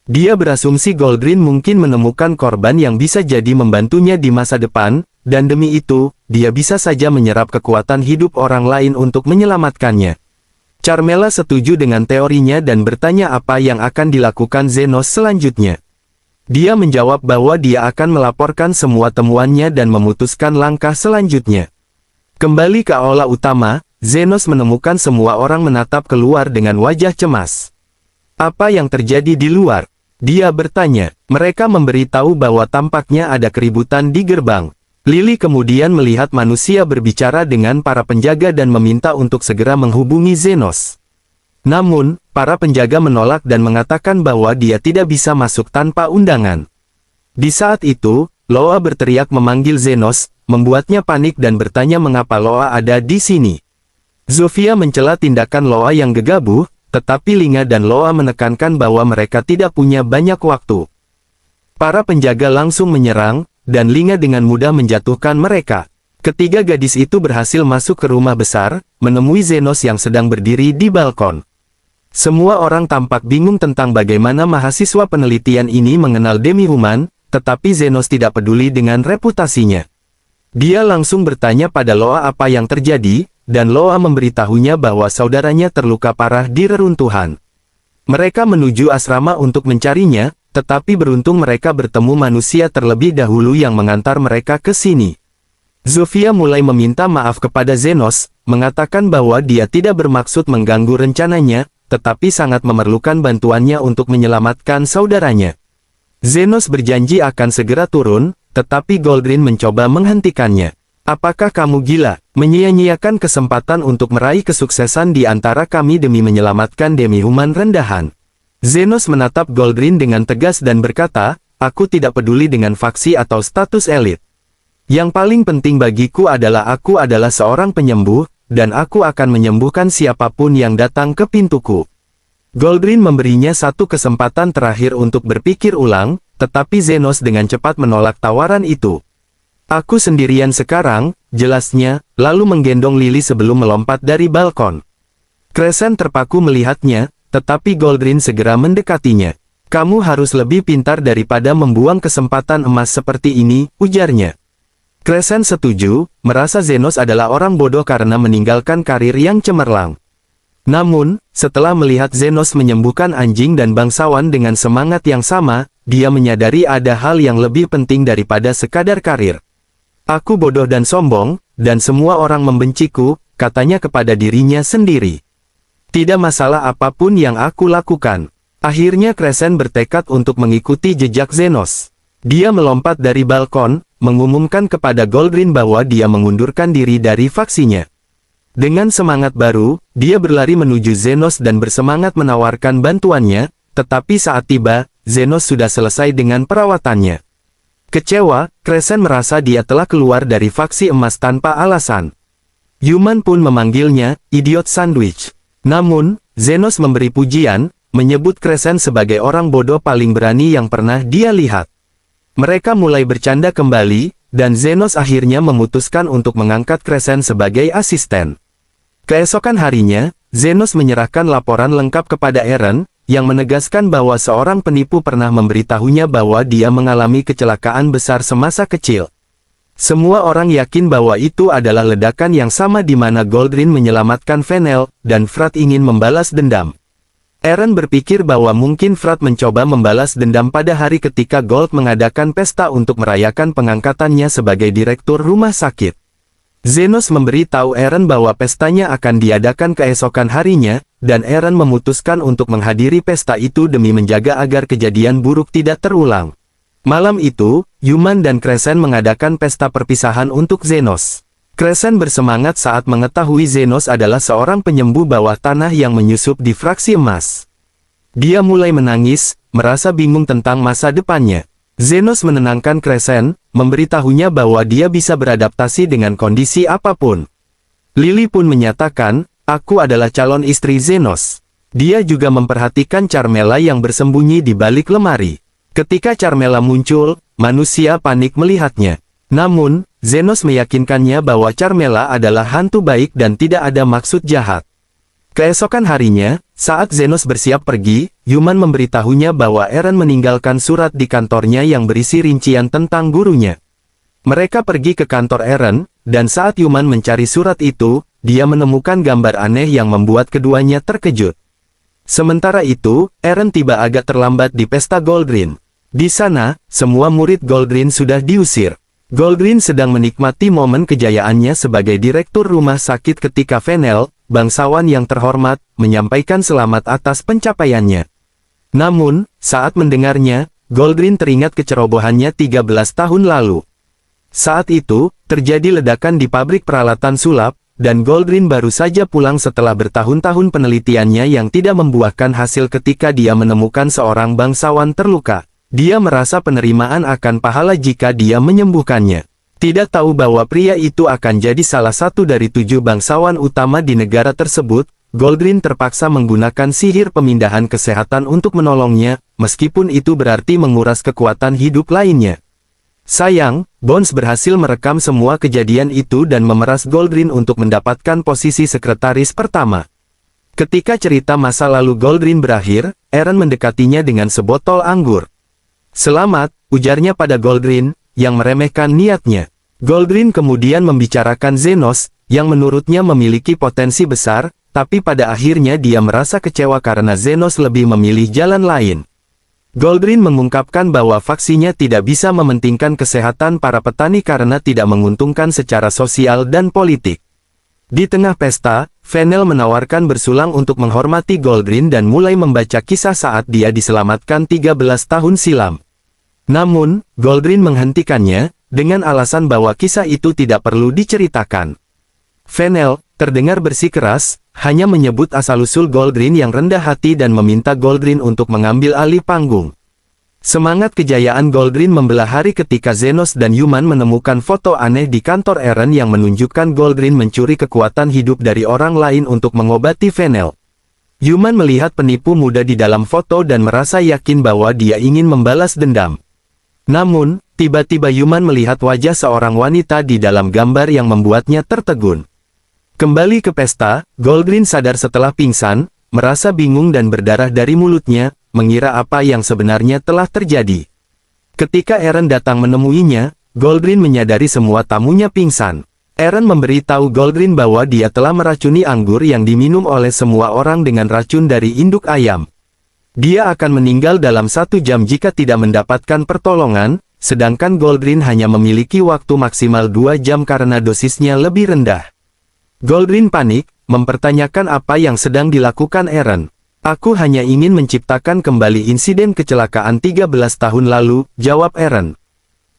Dia berasumsi Goldrin mungkin menemukan korban yang bisa jadi membantunya di masa depan, dan demi itu, dia bisa saja menyerap kekuatan hidup orang lain untuk menyelamatkannya. Carmela setuju dengan teorinya dan bertanya apa yang akan dilakukan Zenos selanjutnya. Dia menjawab bahwa dia akan melaporkan semua temuannya dan memutuskan langkah selanjutnya. Kembali ke aula utama, Zenos menemukan semua orang menatap keluar dengan wajah cemas. Apa yang terjadi di luar? Dia bertanya. Mereka memberitahu bahwa tampaknya ada keributan di gerbang. Lily kemudian melihat manusia berbicara dengan para penjaga dan meminta untuk segera menghubungi Zenos. Namun, para penjaga menolak dan mengatakan bahwa dia tidak bisa masuk tanpa undangan. Di saat itu, Loa berteriak memanggil Zenos, membuatnya panik dan bertanya mengapa Loa ada di sini. Zofia mencela tindakan Loa yang gegabah, tetapi Linga dan Loa menekankan bahwa mereka tidak punya banyak waktu. Para penjaga langsung menyerang, dan Linga dengan mudah menjatuhkan mereka. Ketiga gadis itu berhasil masuk ke rumah besar, menemui Zenos yang sedang berdiri di balkon. Semua orang tampak bingung tentang bagaimana mahasiswa penelitian ini mengenal demi-human, tetapi Zenos tidak peduli dengan reputasinya. Dia langsung bertanya pada Loa apa yang terjadi, dan Loa memberitahunya bahwa saudaranya terluka parah di reruntuhan. Mereka menuju asrama untuk mencarinya, tetapi beruntung mereka bertemu manusia terlebih dahulu yang mengantar mereka ke sini. Zofia mulai meminta maaf kepada Zenos, mengatakan bahwa dia tidak bermaksud mengganggu rencananya, tetapi sangat memerlukan bantuannya untuk menyelamatkan saudaranya. Zenos berjanji akan segera turun, tetapi Goldrin mencoba menghentikannya. Apakah kamu gila, menyia-nyiakan kesempatan untuk meraih kesuksesan di antara kami demi menyelamatkan demi-human rendahan? Zenos menatap Goldrin dengan tegas dan berkata, aku tidak peduli dengan faksi atau status elit. Yang paling penting bagiku adalah aku adalah seorang penyembuh, dan aku akan menyembuhkan siapapun yang datang ke pintuku. Goldrin memberinya satu kesempatan terakhir untuk berpikir ulang, tetapi Zenos dengan cepat menolak tawaran itu. Aku sendirian sekarang, jelasnya, lalu menggendong Lily sebelum melompat dari balkon. Crescent terpaku melihatnya, tetapi Goldrin segera mendekatinya. Kamu harus lebih pintar daripada membuang kesempatan emas seperti ini, ujarnya. Crescent setuju, merasa Zenos adalah orang bodoh karena meninggalkan karir yang cemerlang. Namun, setelah melihat Zenos menyembuhkan anjing dan bangsawan dengan semangat yang sama, dia menyadari ada hal yang lebih penting daripada sekadar karir. Aku bodoh dan sombong, dan semua orang membenciku, katanya kepada dirinya sendiri. Tidak masalah apapun yang aku lakukan. Akhirnya Crescent bertekad untuk mengikuti jejak Zenos. Dia melompat dari balkon, mengumumkan kepada Goldrin bahwa dia mengundurkan diri dari faksinya. Dengan semangat baru, dia berlari menuju Zenos dan bersemangat menawarkan bantuannya, tetapi saat tiba, Zenos sudah selesai dengan perawatannya. Kecewa, Crescent merasa dia telah keluar dari faksi emas tanpa alasan. Yuman pun memanggilnya, idiot sandwich. Namun, Zenos memberi pujian, menyebut Crescent sebagai orang bodoh paling berani yang pernah dia lihat. Mereka mulai bercanda kembali, dan Zenos akhirnya memutuskan untuk mengangkat Crescent sebagai asisten. Keesokan harinya, Zenos menyerahkan laporan lengkap kepada Eren, yang menegaskan bahwa seorang penipu pernah memberitahunya bahwa dia mengalami kecelakaan besar semasa kecil. Semua orang yakin bahwa itu adalah ledakan yang sama di mana Goldrin menyelamatkan Fennel, dan Frat ingin membalas dendam. Eren berpikir bahwa mungkin Frat mencoba membalas dendam pada hari ketika Gold mengadakan pesta untuk merayakan pengangkatannya sebagai direktur rumah sakit. Zenos memberi tahu Eren bahwa pestanya akan diadakan keesokan harinya, dan Eren memutuskan untuk menghadiri pesta itu demi menjaga agar kejadian buruk tidak terulang. Malam itu, Yuman dan Crescent mengadakan pesta perpisahan untuk Zenos. Crescent bersemangat saat mengetahui Zenos adalah seorang penyembuh bawah tanah yang menyusup di fraksi emas. Dia mulai menangis, merasa bingung tentang masa depannya. Zenos menenangkan Crescent, memberitahunya bahwa dia bisa beradaptasi dengan kondisi apapun. Lily pun menyatakan, aku adalah calon istri Zenos. Dia juga memperhatikan Carmela yang bersembunyi di balik lemari. Ketika Carmela muncul, manusia panik melihatnya. Namun, Zenos meyakinkannya bahwa Carmela adalah hantu baik dan tidak ada maksud jahat. Keesokan harinya, saat Zenos bersiap pergi, Yuman memberitahunya bahwa Eren meninggalkan surat di kantornya yang berisi rincian tentang gurunya. Mereka pergi ke kantor Eren, dan saat Yuman mencari surat itu, dia menemukan gambar aneh yang membuat keduanya terkejut. Sementara itu, Eren tiba agak terlambat di pesta Goldrin. Di sana, semua murid Goldrin sudah diusir. Goldrin sedang menikmati momen kejayaannya sebagai direktur rumah sakit ketika Fennel, bangsawan yang terhormat, menyampaikan selamat atas pencapaiannya. Namun, saat mendengarnya, Goldrin teringat kecerobohannya 13 tahun lalu. Saat itu, terjadi ledakan di pabrik peralatan sulap, dan Goldrin baru saja pulang setelah bertahun-tahun penelitiannya yang tidak membuahkan hasil ketika dia menemukan seorang bangsawan terluka. Dia merasa penerimaan akan pahala jika dia menyembuhkannya. Tidak tahu bahwa pria itu akan jadi salah satu dari 7 bangsawan utama di negara tersebut, Goldrin terpaksa menggunakan sihir pemindahan kesehatan untuk menolongnya, meskipun itu berarti menguras kekuatan hidup lainnya. Sayang, Bones berhasil merekam semua kejadian itu dan memeras Goldrin untuk mendapatkan posisi sekretaris pertama. Ketika cerita masa lalu Goldrin berakhir, Eren mendekatinya dengan sebotol anggur. Selamat, ujarnya pada Goldrin, yang meremehkan niatnya. Goldrin kemudian membicarakan Zenos, yang menurutnya memiliki potensi besar, tapi pada akhirnya dia merasa kecewa karena Zenos lebih memilih jalan lain. Goldrin mengungkapkan bahwa faksinya tidak bisa mementingkan kesehatan para petani karena tidak menguntungkan secara sosial dan politik. Di tengah pesta, Fennel menawarkan bersulang untuk menghormati Goldrin dan mulai membaca kisah saat dia diselamatkan 13 tahun silam. Namun, Goldrin menghentikannya, dengan alasan bahwa kisah itu tidak perlu diceritakan. Fennel, terdengar bersikeras, hanya menyebut asal-usul Goldrin yang rendah hati dan meminta Goldrin untuk mengambil alih panggung. Semangat kejayaan Goldrin membelah hari ketika Zenos dan Yuman menemukan foto aneh di kantor Eren yang menunjukkan Goldrin mencuri kekuatan hidup dari orang lain untuk mengobati Fennel. Yuman melihat penipu muda di dalam foto dan merasa yakin bahwa dia ingin membalas dendam. Namun, tiba-tiba Yuman melihat wajah seorang wanita di dalam gambar yang membuatnya tertegun. Kembali ke pesta, Goldrin sadar setelah pingsan, merasa bingung dan berdarah dari mulutnya, mengira apa yang sebenarnya telah terjadi. Ketika Eren datang menemuinya, Goldrin menyadari semua tamunya pingsan. Eren memberitahu Goldrin bahwa dia telah meracuni anggur yang diminum oleh semua orang dengan racun dari induk ayam. Dia akan meninggal dalam 1 jam jika tidak mendapatkan pertolongan, sedangkan Goldrin hanya memiliki waktu maksimal 2 jam karena dosisnya lebih rendah. Goldrin panik, mempertanyakan apa yang sedang dilakukan Eren. Aku hanya ingin menciptakan kembali insiden kecelakaan 13 tahun lalu, jawab Eren.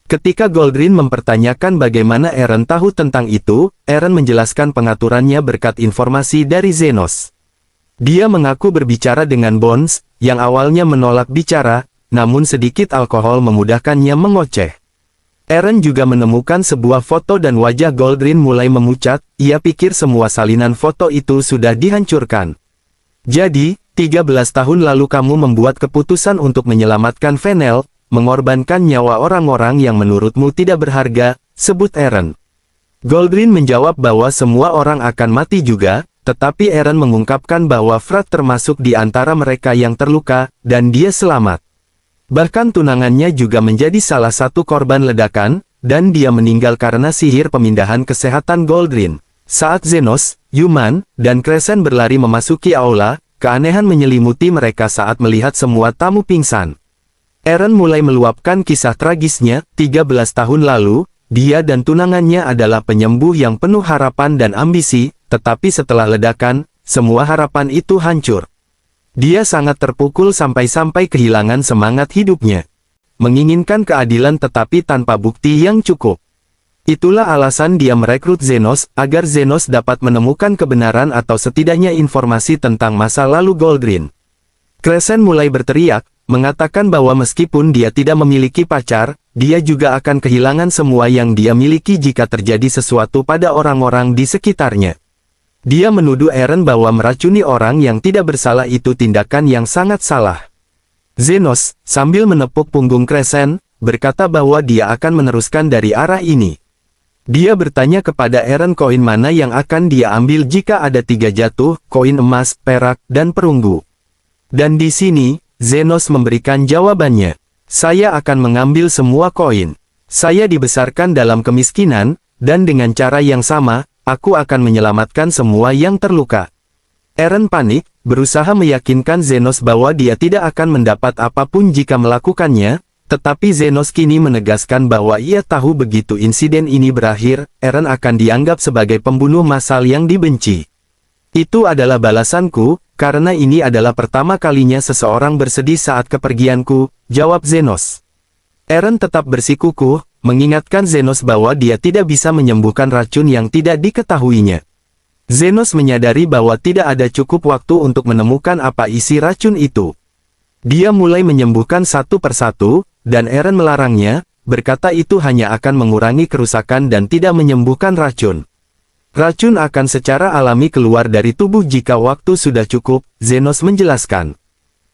Ketika Goldrin mempertanyakan bagaimana Eren tahu tentang itu, Eren menjelaskan pengaturannya berkat informasi dari Zenos. Dia mengaku berbicara dengan Bones, yang awalnya menolak bicara, namun sedikit alkohol memudahkannya mengoceh. Eren juga menemukan sebuah foto dan wajah Goldrin mulai memucat, ia pikir semua salinan foto itu sudah dihancurkan. Jadi, 13 tahun lalu kamu membuat keputusan untuk menyelamatkan Fennel, mengorbankan nyawa orang-orang yang menurutmu tidak berharga, sebut Eren. Goldrin menjawab bahwa semua orang akan mati juga, tetapi Eren mengungkapkan bahwa Frat termasuk di antara mereka yang terluka, dan dia selamat. Bahkan tunangannya juga menjadi salah satu korban ledakan, dan dia meninggal karena sihir pemindahan kesehatan Goldrin. Saat Zenos, Yuman, dan Crescent berlari memasuki aula, keanehan menyelimuti mereka saat melihat semua tamu pingsan. Eren mulai meluapkan kisah tragisnya, 13 tahun lalu, dia dan tunangannya adalah penyembuh yang penuh harapan dan ambisi, tetapi setelah ledakan, semua harapan itu hancur. Dia sangat terpukul sampai-sampai kehilangan semangat hidupnya. Menginginkan keadilan tetapi tanpa bukti yang cukup. Itulah alasan dia merekrut Zenos, agar Zenos dapat menemukan kebenaran atau setidaknya informasi tentang masa lalu Goldrin. Crescent mulai berteriak, mengatakan bahwa meskipun dia tidak memiliki pacar, dia juga akan kehilangan semua yang dia miliki jika terjadi sesuatu pada orang-orang di sekitarnya. Dia menuduh Eren bahwa meracuni orang yang tidak bersalah itu tindakan yang sangat salah. Zenos, sambil menepuk punggung Crescent, berkata bahwa dia akan meneruskan dari arah ini. Dia bertanya kepada Eren koin mana yang akan dia ambil jika ada 3 jatuh, koin emas, perak, dan perunggu. Dan di sini, Zenos memberikan jawabannya. Saya akan mengambil semua koin. Saya dibesarkan dalam kemiskinan, dan dengan cara yang sama, aku akan menyelamatkan semua yang terluka. Eren panik, berusaha meyakinkan Zenos bahwa dia tidak akan mendapat apapun jika melakukannya, tetapi Zenos kini menegaskan bahwa ia tahu begitu insiden ini berakhir, Eren akan dianggap sebagai pembunuh massal yang dibenci. Itu adalah balasanku, karena ini adalah pertama kalinya seseorang bersedih saat kepergianku, jawab Zenos. Eren tetap bersikukuh, mengingatkan Zenos bahwa dia tidak bisa menyembuhkan racun yang tidak diketahuinya. Zenos menyadari bahwa tidak ada cukup waktu untuk menemukan apa isi racun itu. Dia mulai menyembuhkan satu persatu, dan Eren melarangnya, berkata itu hanya akan mengurangi kerusakan dan tidak menyembuhkan racun. Racun akan secara alami keluar dari tubuh jika waktu sudah cukup, Zenos menjelaskan.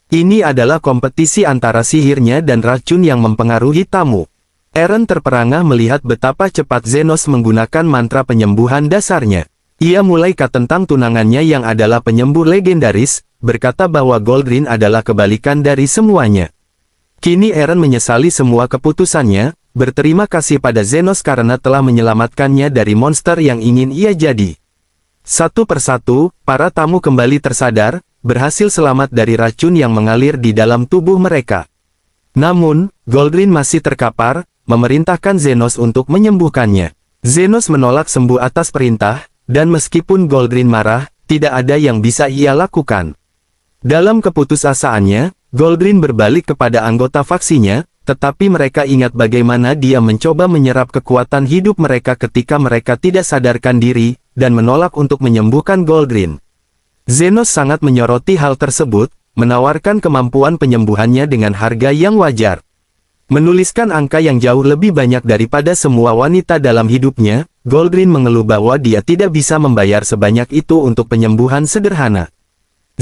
Ini adalah kompetisi antara sihirnya dan racun yang mempengaruhi tamu. Eren terperangah melihat betapa cepat Zenos menggunakan mantra penyembuhan dasarnya. Ia mulai tentang tunangannya yang adalah penyembuh legendaris, berkata bahwa Goldrin adalah kebalikan dari semuanya. Kini Eren menyesali semua keputusannya, berterima kasih pada Zenos karena telah menyelamatkannya dari monster yang ingin ia jadi. Satu persatu, para tamu kembali tersadar, berhasil selamat dari racun yang mengalir di dalam tubuh mereka. Namun, Goldrin masih terkapar, memerintahkan Zenos untuk menyembuhkannya. Zenos menolak sembuh atas perintah, dan meskipun Goldrin marah, tidak ada yang bisa ia lakukan. Dalam keputusasaannya, Goldrin berbalik kepada anggota faksinya, Tetapi mereka ingat bagaimana dia mencoba menyerap kekuatan hidup mereka ketika mereka tidak sadarkan diri, dan menolak untuk menyembuhkan Goldrin. Zenos sangat menyoroti hal tersebut, menawarkan kemampuan penyembuhannya dengan harga yang wajar. Menuliskan angka yang jauh lebih banyak daripada semua wanita dalam hidupnya, Goldrin mengeluh bahwa dia tidak bisa membayar sebanyak itu untuk penyembuhan sederhana.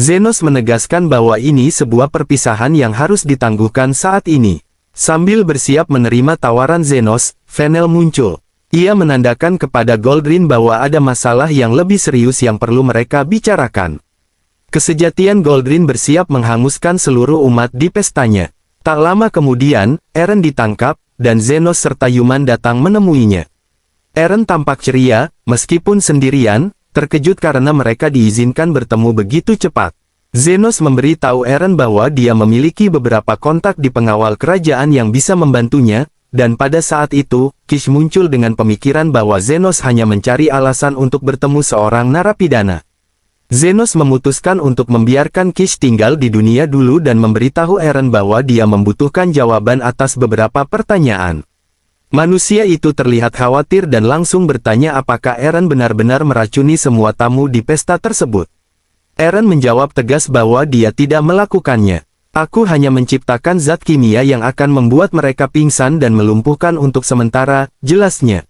Zenos menegaskan bahwa ini sebuah perpisahan yang harus ditangguhkan saat ini. Sambil bersiap menerima tawaran Zenos, Fennel muncul. Ia menandakan kepada Goldrin bahwa ada masalah yang lebih serius yang perlu mereka bicarakan. Kesejatian Goldrin bersiap menghanguskan seluruh umat di pestanya. Tak lama kemudian, Eren ditangkap, dan Zenos serta Yuman datang menemuinya. Eren tampak ceria, meskipun sendirian, terkejut karena mereka diizinkan bertemu begitu cepat. Zenos memberi tahu Eren bahwa dia memiliki beberapa kontak di pengawal kerajaan yang bisa membantunya, dan pada saat itu, Kish muncul dengan pemikiran bahwa Zenos hanya mencari alasan untuk bertemu seorang narapidana. Zenos memutuskan untuk membiarkan Kish tinggal di dunia dulu dan memberitahu Eren bahwa dia membutuhkan jawaban atas beberapa pertanyaan. Manusia itu terlihat khawatir dan langsung bertanya apakah Eren benar-benar meracuni semua tamu di pesta tersebut. Eren menjawab tegas bahwa dia tidak melakukannya. Aku hanya menciptakan zat kimia yang akan membuat mereka pingsan dan melumpuhkan untuk sementara, jelasnya.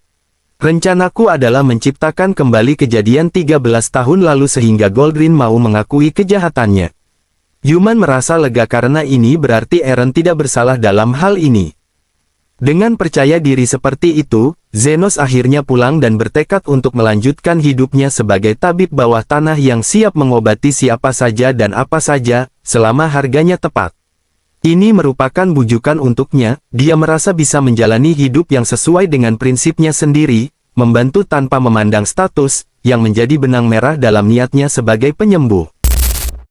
Rencanaku adalah menciptakan kembali kejadian 13 tahun lalu sehingga Goldrin mau mengakui kejahatannya. Yuman merasa lega karena ini berarti Eren tidak bersalah dalam hal ini. Dengan percaya diri seperti itu, Zenos akhirnya pulang dan bertekad untuk melanjutkan hidupnya sebagai tabib bawah tanah yang siap mengobati siapa saja dan apa saja, selama harganya tepat. Ini merupakan bujukan untuknya, dia merasa bisa menjalani hidup yang sesuai dengan prinsipnya sendiri, membantu tanpa memandang status, yang menjadi benang merah dalam niatnya sebagai penyembuh.